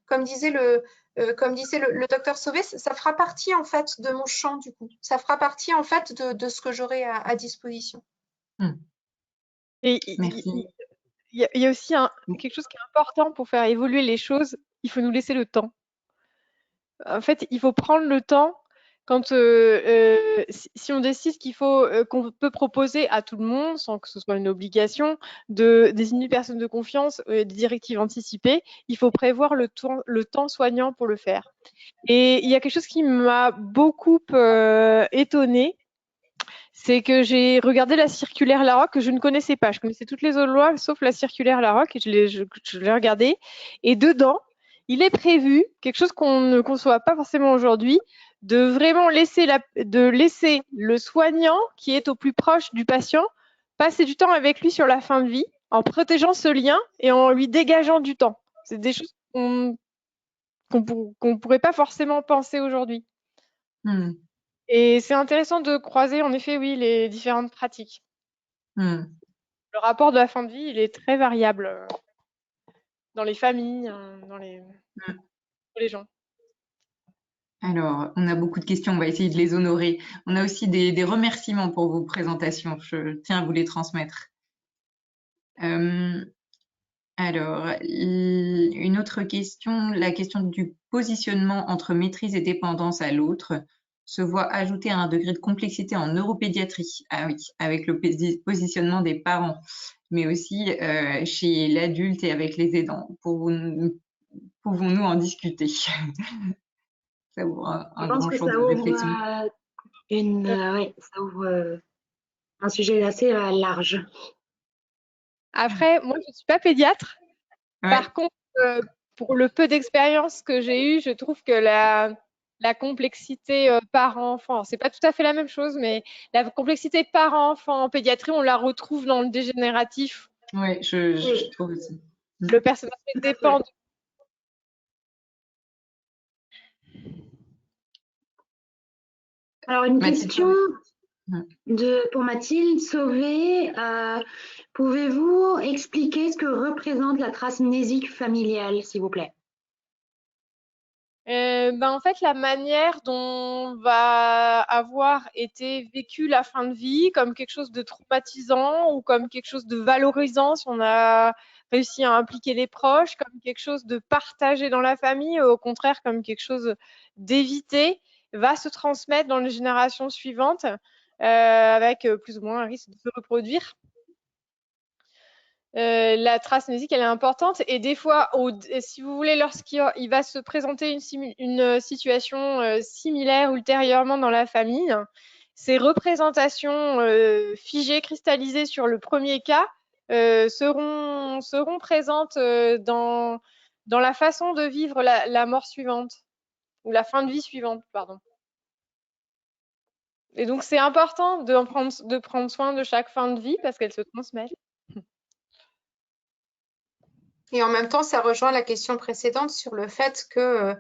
comme disait le docteur Sauvé, ça fera partie en fait de mon champ du coup. Ça fera partie en fait de ce que j'aurai à disposition. Et Merci. il y a aussi quelque chose qui est important pour faire évoluer les choses, il faut nous laisser le temps. En fait, il faut prendre le temps quand si on décide qu'on peut proposer à tout le monde, sans que ce soit une obligation, de désigner une personne de confiance, des directives anticipées, il faut prévoir le temps soignant pour le faire. Et il y a quelque chose qui m'a beaucoup étonnée, c'est que j'ai regardé la circulaire Larocque que je ne connaissais pas. Je connaissais toutes les autres lois sauf la circulaire Larocque et je l'ai regardée. Et dedans, il est prévu quelque chose qu'on ne conçoit pas forcément aujourd'hui, de vraiment laisser le soignant qui est au plus proche du patient passer du temps avec lui sur la fin de vie en protégeant ce lien et en lui dégageant du temps. C'est des choses qu'on pourrait pas forcément penser aujourd'hui. Et c'est intéressant de croiser, en effet, oui, les différentes pratiques. Le rapport de la fin de vie, il est très variable dans les familles, dans les gens. Alors, on a beaucoup de questions, on va essayer de les honorer. On a aussi des remerciements pour vos présentations, je tiens à vous les transmettre. Alors, une autre question, la question du positionnement entre maîtrise et dépendance à l'autre se voit ajouter à un degré de complexité en neuropédiatrie. Ah oui, avec le positionnement des parents, mais aussi chez l'adulte et avec les aidants. Pouvons-nous en discuter? Ça ouvre un grand champ de réflexion. Ça ouvre un sujet assez large. Après, moi, je ne suis pas pédiatre. Ouais. Par contre, pour le peu d'expérience que j'ai eue, je trouve que la complexité parent-enfant, c'est pas tout à fait la même chose, mais la complexité parent-enfant en pédiatrie, on la retrouve dans le dégénératif. Oui, je trouve aussi. Le personnage dépend. Alors, une question pour Mathilde Sauvé. Pouvez-vous expliquer ce que représente la trace mnésique familiale, s'il vous plaît? En fait, la manière dont va avoir été vécue la fin de vie comme quelque chose de traumatisant ou comme quelque chose de valorisant si on a réussi à impliquer les proches, comme quelque chose de partagé dans la famille, au contraire comme quelque chose d'évité, va se transmettre dans les générations suivantes avec plus ou moins un risque de se reproduire. La trace mnésique, elle est importante. Et des fois, si vous voulez, lorsqu'il va se présenter une situation similaire ultérieurement dans la famille, ces représentations figées, cristallisées sur le premier cas seront présentes dans la façon de vivre la mort suivante, ou la fin de vie suivante, pardon. Et donc, c'est important de prendre soin de chaque fin de vie parce qu'elle se transmet. Et en même temps, ça rejoint la question précédente sur le fait que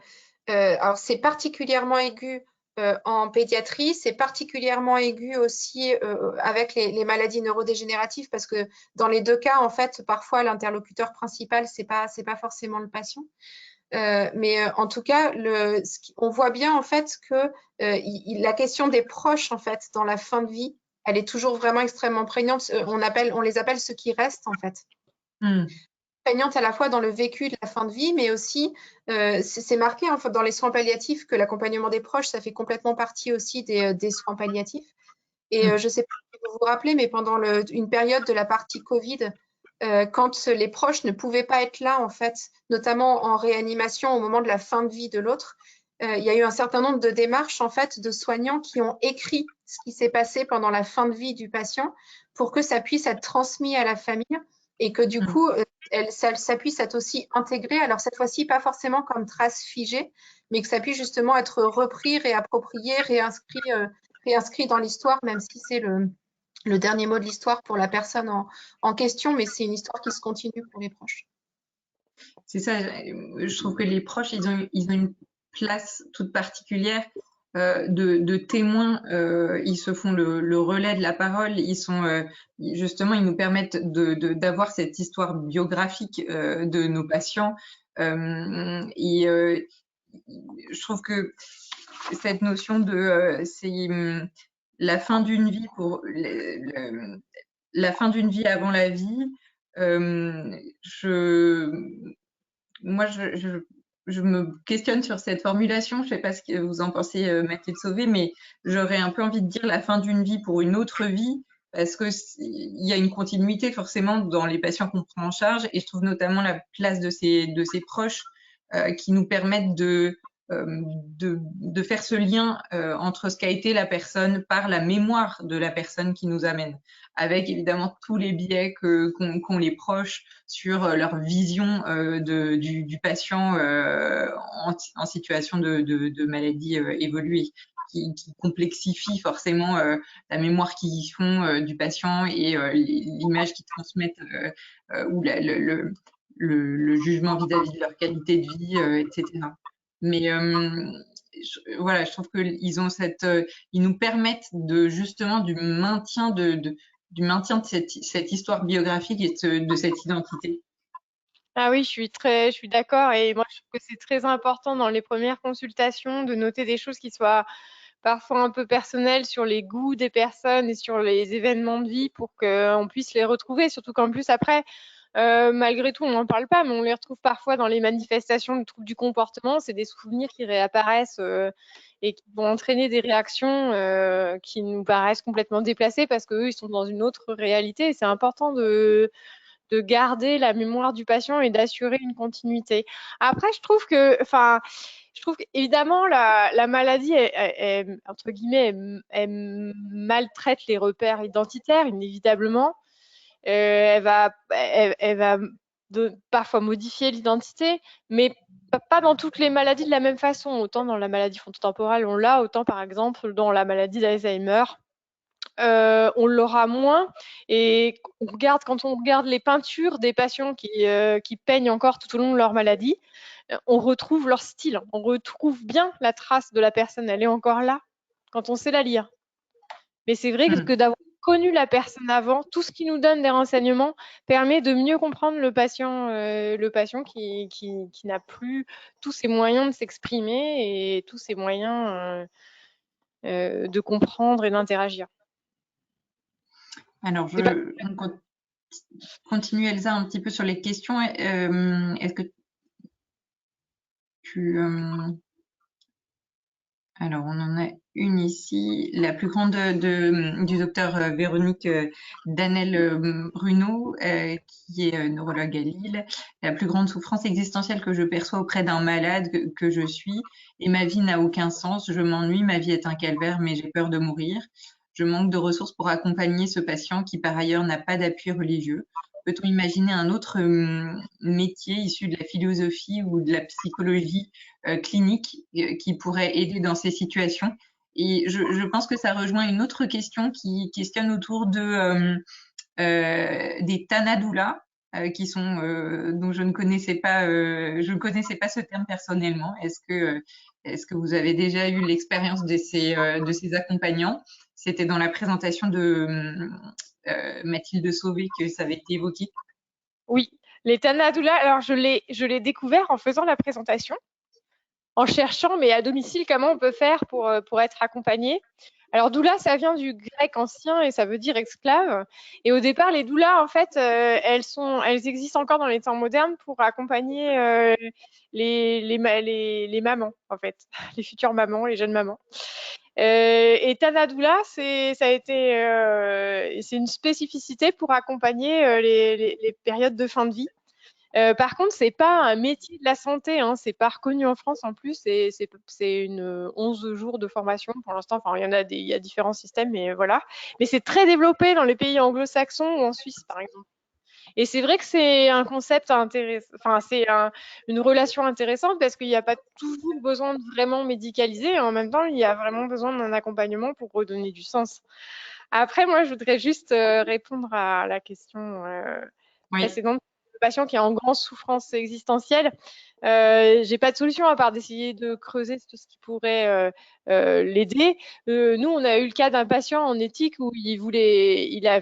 alors c'est particulièrement aigu en pédiatrie, c'est particulièrement aigu aussi avec les maladies neurodégénératives parce que dans les deux cas, en fait, parfois l'interlocuteur principal, c'est pas forcément le patient. Mais en tout cas, on voit bien en fait que la question des proches en fait dans la fin de vie, elle est toujours vraiment extrêmement prégnante. On les appelle ceux qui restent en fait. Prégnante à la fois dans le vécu de la fin de vie, mais aussi c'est marqué en fait, dans les soins palliatifs que l'accompagnement des proches, ça fait complètement partie aussi des soins palliatifs. Et je ne sais pas si vous vous rappelez, mais pendant une période de la partie Covid, quand les proches ne pouvaient pas être là, en fait, notamment en réanimation au moment de la fin de vie de l'autre, il y a eu un certain nombre de démarches en fait, de soignants qui ont écrit ce qui s'est passé pendant la fin de vie du patient pour que ça puisse être transmis à la famille et que du coup, ça puisse être aussi intégré. Alors cette fois-ci, pas forcément comme trace figée, mais que ça puisse justement être repris, réapproprié, réinscrit réinscrit dans l'histoire, même si c'est le dernier mot de l'histoire pour la personne en question, mais c'est une histoire qui se continue pour les proches. C'est ça, je trouve que les proches, ils ont une place toute particulière de témoins. Ils se font le relais de la parole. Justement, ils nous permettent d'avoir cette histoire biographique de nos patients. Je trouve que cette notion c'est la fin d'une vie la fin d'une vie avant la vie. Moi, je me questionne sur cette formulation. Je ne sais pas ce que vous en pensez, Mathilde Sauvé, mais j'aurais un peu envie de dire la fin d'une vie pour une autre vie, parce que il y a une continuité forcément dans les patients qu'on prend en charge, et je trouve notamment la place de ces proches qui nous permettent de faire ce lien entre ce qu'a été la personne par la mémoire de la personne qui nous amène, avec évidemment tous les biais qu'ont les proches sur leur vision du patient en situation de maladie évoluée, qui complexifie forcément la mémoire qu'ils font du patient et l'image qu'ils transmettent ou le jugement vis-à-vis de leur qualité de vie, etc. Mais voilà, je trouve qu'ils ont ils nous permettent justement du maintien de cette histoire biographique et de cette identité. Ah oui, je suis d'accord. Et moi, je trouve que c'est très important dans les premières consultations de noter des choses qui soient parfois un peu personnelles sur les goûts des personnes et sur les événements de vie pour qu'on puisse les retrouver. Surtout qu'en plus, après, malgré tout, on n'en parle pas, mais on les retrouve parfois dans les manifestations de troubles du comportement. C'est des souvenirs qui réapparaissent et qui vont entraîner des réactions qui nous paraissent complètement déplacées parce qu'eux, ils sont dans une autre réalité. Et c'est important de garder la mémoire du patient et d'assurer une continuité. Après, je trouve qu'évidemment, la maladie, entre guillemets, elle maltraite les repères identitaires, inévitablement. Elle va parfois modifier l'identité, mais pas dans toutes les maladies de la même façon. Autant dans la maladie frontotemporale, on l'a, autant par exemple dans la maladie d'Alzheimer. On l'aura moins. Et quand on regarde les peintures des patients qui peignent encore tout au long de leur maladie, on retrouve leur style. On retrouve bien la trace de la personne. Elle est encore là quand on sait la lire. Mais c'est vrai que d'avoir connu la personne avant, tout ce qui nous donne des renseignements permet de mieux comprendre le patient qui n'a plus tous ses moyens de s'exprimer et tous ses moyens de comprendre et d'interagir. Alors, on continue, Elsa, un petit peu sur les questions. Est-ce que tu... Alors, on en a une ici, la plus grande du docteur Véronique Danel-Bruno, qui est neurologue à Lille. La plus grande souffrance existentielle que je perçois auprès d'un malade que je suis, et ma vie n'a aucun sens, je m'ennuie, ma vie est un calvaire, mais j'ai peur de mourir. Je manque de ressources pour accompagner ce patient qui, par ailleurs, n'a pas d'appui religieux. Peut-on imaginer un autre métier issu de la philosophie ou de la psychologie clinique qui pourrait aider dans ces situations? Et je pense que ça rejoint une autre question qui questionne autour des Tanadoulas, qui sont dont je ne connaissais pas ce terme personnellement. Est-ce que vous avez déjà eu l'expérience de ces accompagnants? C'était dans la présentation de Mathilde Sauvé que ça avait été évoqué. Oui, les Tanadoulas, alors je l'ai découvert en faisant la présentation, en cherchant, mais à domicile, comment on peut faire pour être accompagné. Alors, doula, ça vient du grec ancien et ça veut dire esclave. Et au départ, les doulas, en fait, elles existent encore dans les temps modernes pour accompagner les mamans, en fait, les futures mamans, les jeunes mamans. Et Tanadoula, c'est une spécificité pour accompagner les périodes de fin de vie. Par contre, c'est pas un métier de la santé, hein, c'est pas reconnu en France en plus. C'est une 11 jours de formation pour l'instant. Enfin, il y a différents systèmes, mais voilà. Mais c'est très développé dans les pays anglo-saxons ou en Suisse, par exemple. Et c'est vrai que c'est un concept intéressant, enfin, c'est une relation intéressante parce qu'il n'y a pas toujours besoin de vraiment médicaliser et en même temps, il y a vraiment besoin d'un accompagnement pour redonner du sens. Après, moi, je voudrais juste répondre à la question précédente. Le patient qui est en grande souffrance existentielle, j'ai pas de solution à part d'essayer de creuser tout ce qui pourrait l'aider. Nous, on a eu le cas d'un patient en éthique où il avait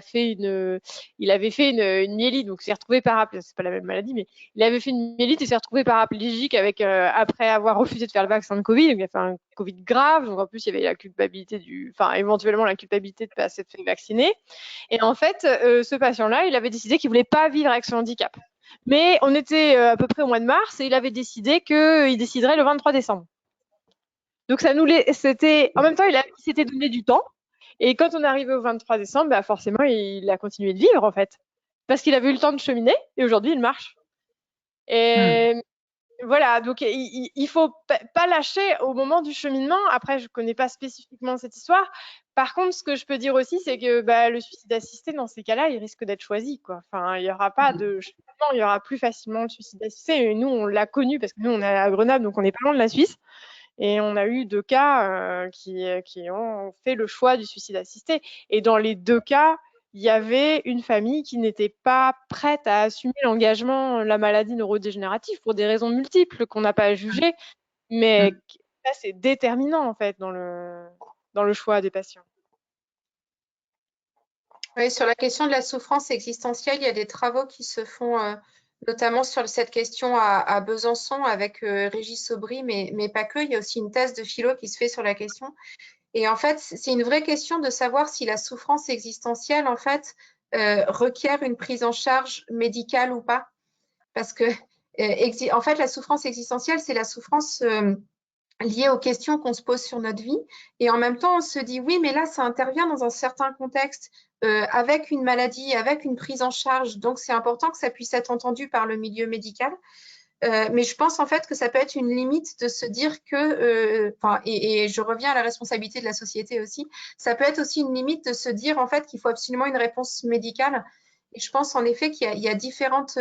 fait une myélite, donc il s'est retrouvé paraplégique. C'est pas la même maladie, mais il avait fait une myélite et s'est retrouvé paraplégique avec après avoir refusé de faire le vaccin de Covid. Donc il a fait un Covid grave. Donc en plus, il y avait la culpabilité éventuellement la culpabilité de ne pas s'être fait vacciner. Et en fait, ce patient-là, il avait décidé qu'il voulait pas vivre avec son handicap. Mais on était à peu près au mois de mars et il avait décidé qu'il déciderait le 23 décembre. Donc en même temps, il s'était donné du temps. Et quand on est arrivé au 23 décembre, bah forcément, il a continué de vivre en fait. Parce qu'il avait eu le temps de cheminer et aujourd'hui, il marche. Et voilà, donc il faut pas lâcher au moment du cheminement. Après, je connais pas spécifiquement cette histoire. Par contre, ce que je peux dire aussi, c'est que le suicide assisté, dans ces cas-là, il risque d'être choisi, quoi. Enfin, il y aura pas de cheminement, il y aura plus facilement le suicide assisté. Et nous, on l'a connu parce que nous, on est à Grenoble, donc on est pas loin de la Suisse. Et on a eu 2 cas qui ont fait le choix du suicide assisté. Et dans les 2 cas, il y avait une famille qui n'était pas prête à assumer l'engagement, la maladie neurodégénérative pour des raisons multiples qu'on n'a pas à juger, mais ça, c'est déterminant en fait dans le choix des patients. Oui, sur la question de la souffrance existentielle, il y a des travaux qui se font notamment sur cette question à Besançon avec Régis Aubry, mais pas que. Il y a aussi une thèse de philo qui se fait sur la question. Et en fait, c'est une vraie question de savoir si la souffrance existentielle, en fait, requiert une prise en charge médicale ou pas. Parce que, en fait, la souffrance existentielle, c'est la souffrance liée aux questions qu'on se pose sur notre vie. Et en même temps, on se dit, oui, mais là, ça intervient dans un certain contexte, avec une maladie, avec une prise en charge. Donc, c'est important que ça puisse être entendu par le milieu médical. Mais je pense en fait que ça peut être une limite de se dire que, et je reviens à la responsabilité de la société aussi, ça peut être aussi une limite de se dire en fait qu'il faut absolument une réponse médicale. Et je pense en effet qu'il y a différentes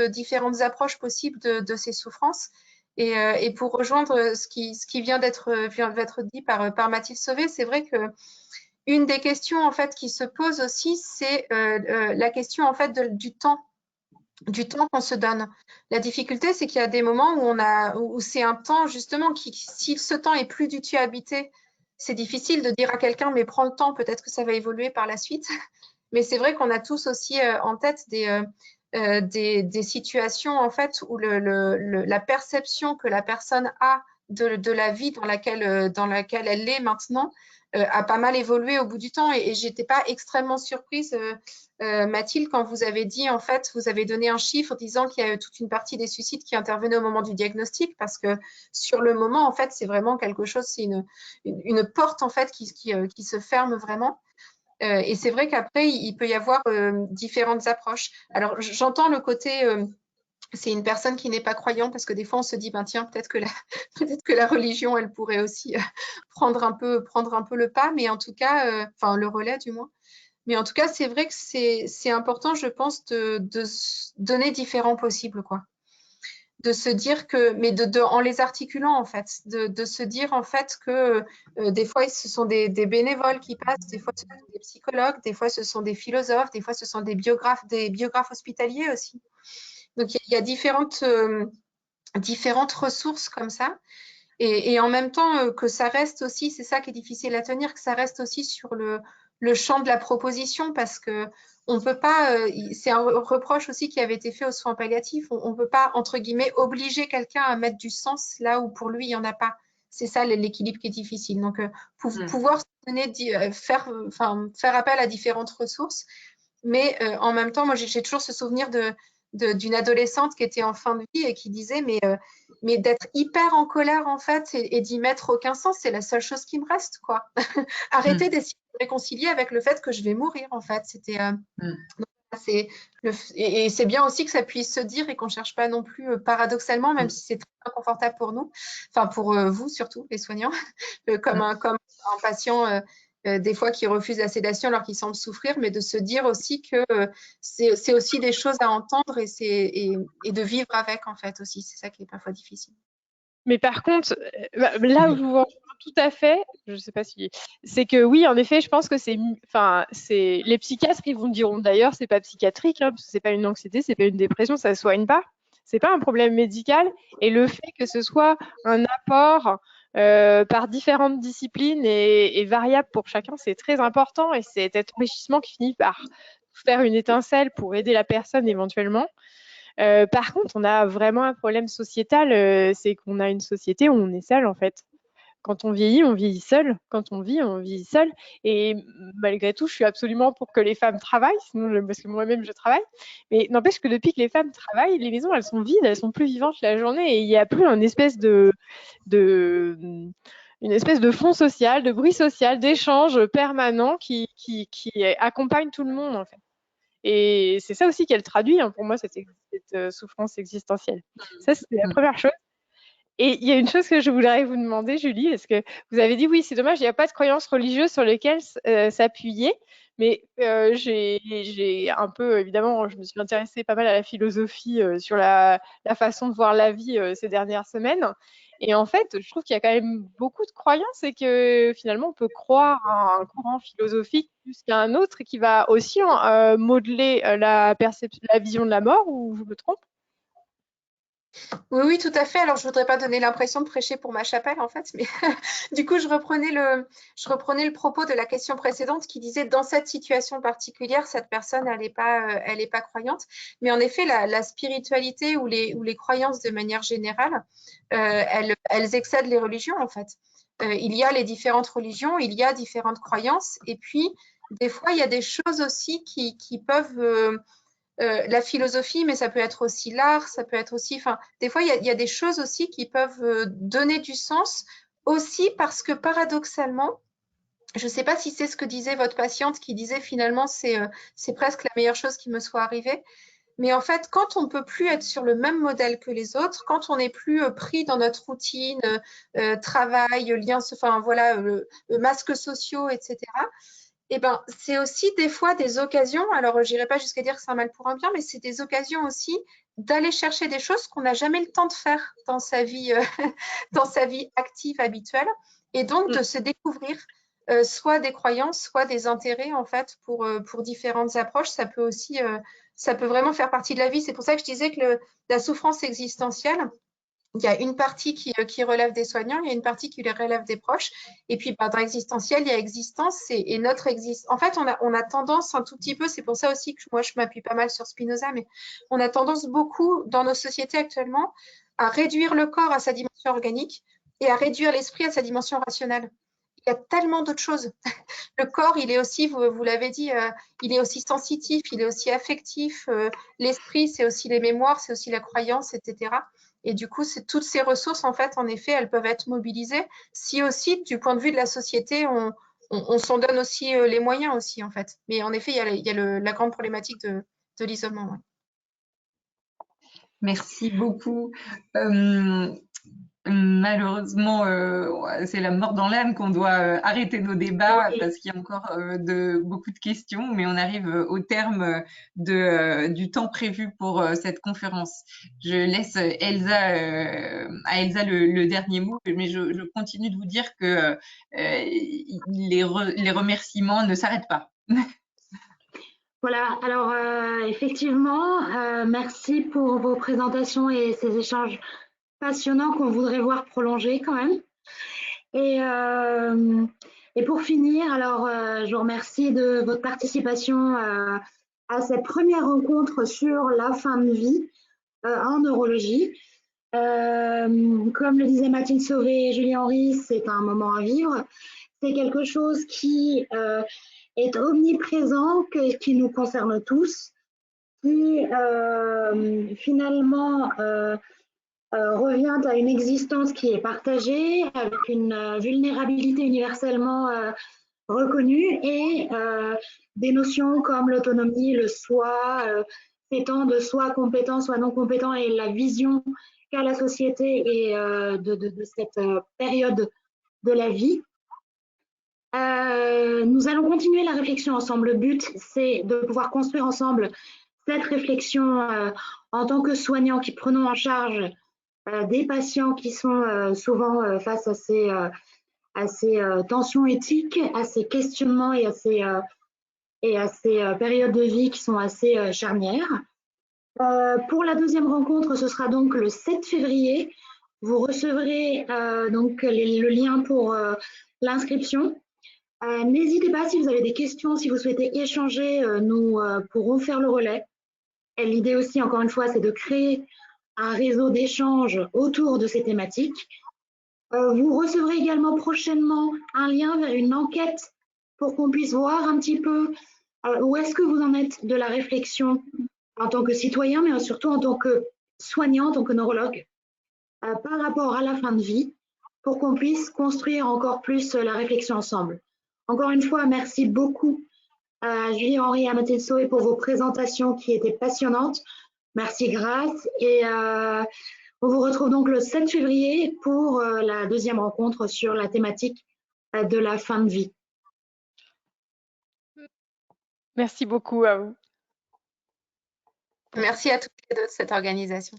approches possibles de ces souffrances. Et pour rejoindre ce qui vient d'être dit par Mathilde Sauvé, c'est vrai que une des questions en fait qui se pose aussi, c'est la question en fait du temps qu'on se donne. La difficulté, c'est qu'il y a des moments où c'est un temps justement si ce temps est plus du tout habité, c'est difficile de dire à quelqu'un mais prends le temps, peut-être que ça va évoluer par la suite. Mais c'est vrai qu'on a tous aussi en tête des situations en fait où la perception que la personne a de la vie dans laquelle elle est maintenant a pas mal évolué au bout du temps. Et j'étais pas extrêmement surprise, Mathilde, quand vous avez dit, en fait, vous avez donné un chiffre disant qu'il y a toute une partie des suicides qui intervenaient au moment du diagnostic, parce que sur le moment, en fait, c'est vraiment quelque chose, c'est une porte, en fait, qui se ferme vraiment. Et c'est vrai qu'après, il peut y avoir différentes approches. Alors, j'entends le côté c'est une personne qui n'est pas croyante, parce que des fois on se dit ben tiens, peut-être que la religion elle pourrait aussi prendre un peu le pas, mais en tout cas enfin le relais du moins. Mais en tout cas, c'est vrai que c'est important, je pense, de donner différents possibles, quoi. De se dire que, mais en les articulant en fait, de se dire en fait que des fois ce sont des bénévoles qui passent, des fois ce sont des psychologues, des fois ce sont des philosophes, des fois ce sont des biographes hospitaliers aussi. Donc, il y a différentes ressources comme ça. Et en même temps, que ça reste aussi, c'est ça qui est difficile à tenir, que ça reste aussi sur le champ de la proposition, parce que on peut pas, c'est un reproche aussi qui avait été fait aux soins palliatifs, on ne peut pas, entre guillemets, obliger quelqu'un à mettre du sens là où pour lui, il n'y en a pas. C'est ça l'équilibre qui est difficile. Donc, pouvoir se donner, faire appel à différentes ressources, mais en même temps, moi, j'ai toujours ce souvenir d'une adolescente qui était en fin de vie et qui disait mais d'être hyper en colère en fait et d'y mettre aucun sens, c'est la seule chose qui me reste, quoi. Arrêter d'essayer de réconcilier avec le fait que je vais mourir, en fait. C'était et c'est bien aussi que ça puisse se dire et qu'on cherche pas non plus paradoxalement, même si c'est très inconfortable pour nous, enfin pour vous surtout, les soignants, comme un patient des fois qui refusent la sédation alors qu'ils semblent souffrir, mais de se dire aussi que c'est aussi des choses à entendre et de vivre avec, en fait, aussi. C'est ça qui est parfois difficile. Mais par contre, là où je vous rejoins tout à fait, je sais pas si, c'est que oui, en effet, je pense que c'est les psychiatres, ils vous diront d'ailleurs, c'est pas psychiatrique, hein, parce que c'est pas une anxiété, c'est pas une dépression, ça se soigne pas. C'est pas un problème médical. Et le fait que ce soit un apport par différentes disciplines et variable pour chacun, c'est très important. Et c'est cet enrichissement qui finit par faire une étincelle pour aider la personne éventuellement. Par contre, on a vraiment un problème sociétal, c'est qu'on a une société où on est seul en fait. Quand on vieillit seul. Quand on vit seul. Et malgré tout, je suis absolument pour que les femmes travaillent, sinon, parce que moi-même, je travaille. Mais n'empêche que depuis que les femmes travaillent, les maisons, elles sont vides, elles sont plus vivantes la journée. Et il n'y a plus une espèce de fond social, de bruit social, d'échange permanent qui accompagne tout le monde, en fait. Et c'est ça aussi qu'elle traduit, hein, pour moi, cette souffrance existentielle. Ça, c'est la première chose. Et il y a une chose que je voudrais vous demander, Julie, parce que vous avez dit, oui, c'est dommage, il n'y a pas de croyances religieuses sur lesquelles s'appuyer. Mais j'ai un peu, évidemment, je me suis intéressée pas mal à la philosophie sur la façon de voir la vie ces dernières semaines. Et en fait, je trouve qu'il y a quand même beaucoup de croyances et que finalement, on peut croire à un courant philosophique plus qu'à un autre et qui va aussi modeler la vision de la mort, ou je me trompe? Oui, oui, tout à fait. Alors, je voudrais pas donner l'impression de prêcher pour ma chapelle, en fait, mais du coup, je reprenais le propos de la question précédente qui disait, dans cette situation particulière, cette personne, elle est pas croyante. Mais en effet, la spiritualité ou les croyances de manière générale, elles excèdent les religions, en fait. Il y a les différentes religions, il y a différentes croyances, et puis, des fois, il y a des choses aussi qui peuvent la philosophie, mais ça peut être aussi l'art, ça peut être aussi, enfin, des fois, il y a des choses aussi qui peuvent donner du sens, aussi parce que paradoxalement, je ne sais pas si c'est ce que disait votre patiente qui disait finalement c'est presque la meilleure chose qui me soit arrivée, mais en fait, quand on ne peut plus être sur le même modèle que les autres, quand on n'est plus pris dans notre routine, travail, liens, enfin voilà, masques sociaux, etc., eh ben, c'est aussi des fois des occasions, alors je n'irai pas jusqu'à dire que c'est un mal pour un bien, mais c'est des occasions aussi d'aller chercher des choses qu'on n'a jamais le temps de faire dans sa vie, dans sa vie active habituelle, et donc de se découvrir soit des croyances, soit des intérêts en fait pour différentes approches. Ça peut aussi, ça peut vraiment faire partie de la vie. C'est pour ça que je disais que la souffrance existentielle, il y a une partie qui relève des soignants, il y a une partie qui les relève des proches. Et puis, dans l'existentiel, il y a existence et notre existence. En fait, on a tendance un tout petit peu, c'est pour ça aussi que moi, je m'appuie pas mal sur Spinoza, mais on a tendance beaucoup dans nos sociétés actuellement à réduire le corps à sa dimension organique et à réduire l'esprit à sa dimension rationnelle. Il y a tellement d'autres choses. Le corps, il est aussi, vous l'avez dit, il est aussi sensitif, il est aussi affectif. L'esprit, c'est aussi les mémoires, c'est aussi la croyance, etc. Et du coup, c'est toutes ces ressources, en fait, en effet, elles peuvent être mobilisées si aussi, du point de vue de la société, on s'en donne aussi les moyens aussi, en fait. Mais en effet, il y a la grande problématique de l'isolement. Ouais. Merci beaucoup. Malheureusement, c'est la mort dans l'âme qu'on doit arrêter nos débats parce qu'il y a encore beaucoup de questions, mais on arrive au terme du temps prévu pour cette conférence. Je laisse à Elsa le dernier mot, mais je continue de vous dire que les remerciements ne s'arrêtent pas. Voilà, alors effectivement, merci pour vos présentations et ces échanges passionnant qu'on voudrait voir prolonger quand même. Et pour finir, alors je vous remercie de votre participation à cette première rencontre sur la fin de vie en neurologie. Comme le disaient Mathilde Sauvé et Julie Henry, c'est un moment à vivre. C'est quelque chose qui est omniprésent, qui nous concerne tous, qui finalement revient à une existence qui est partagée, avec une vulnérabilité universellement reconnue et des notions comme l'autonomie, le soi, étant de soi compétent, soit non compétent, et la vision qu'a la société et de cette période de la vie. Nous allons continuer la réflexion ensemble. Le but, c'est de pouvoir construire ensemble cette réflexion en tant que soignants qui prenons en charge des patients qui sont souvent face à ces tensions éthiques, à ces questionnements et à ces périodes de vie qui sont assez charnières. Pour la deuxième rencontre, ce sera donc le 7 février. Vous recevrez donc le lien pour l'inscription. N'hésitez pas si vous avez des questions, si vous souhaitez échanger, nous pourrons faire le relais. Et l'idée aussi, encore une fois, c'est de créer un réseau d'échange autour de ces thématiques. Vous recevrez également prochainement un lien vers une enquête pour qu'on puisse voir un petit peu où est-ce que vous en êtes de la réflexion en tant que citoyen, mais surtout en tant que soignant, en tant que neurologue, par rapport à la fin de vie, pour qu'on puisse construire encore plus la réflexion ensemble. Encore une fois, merci beaucoup à Julie-Henri et à Mathilde Saué pour vos présentations qui étaient passionnantes. Merci Grace. Et on vous retrouve donc le 7 février pour la deuxième rencontre sur la thématique de la fin de vie. Merci beaucoup à vous. Merci à toutes les deux de cette organisation.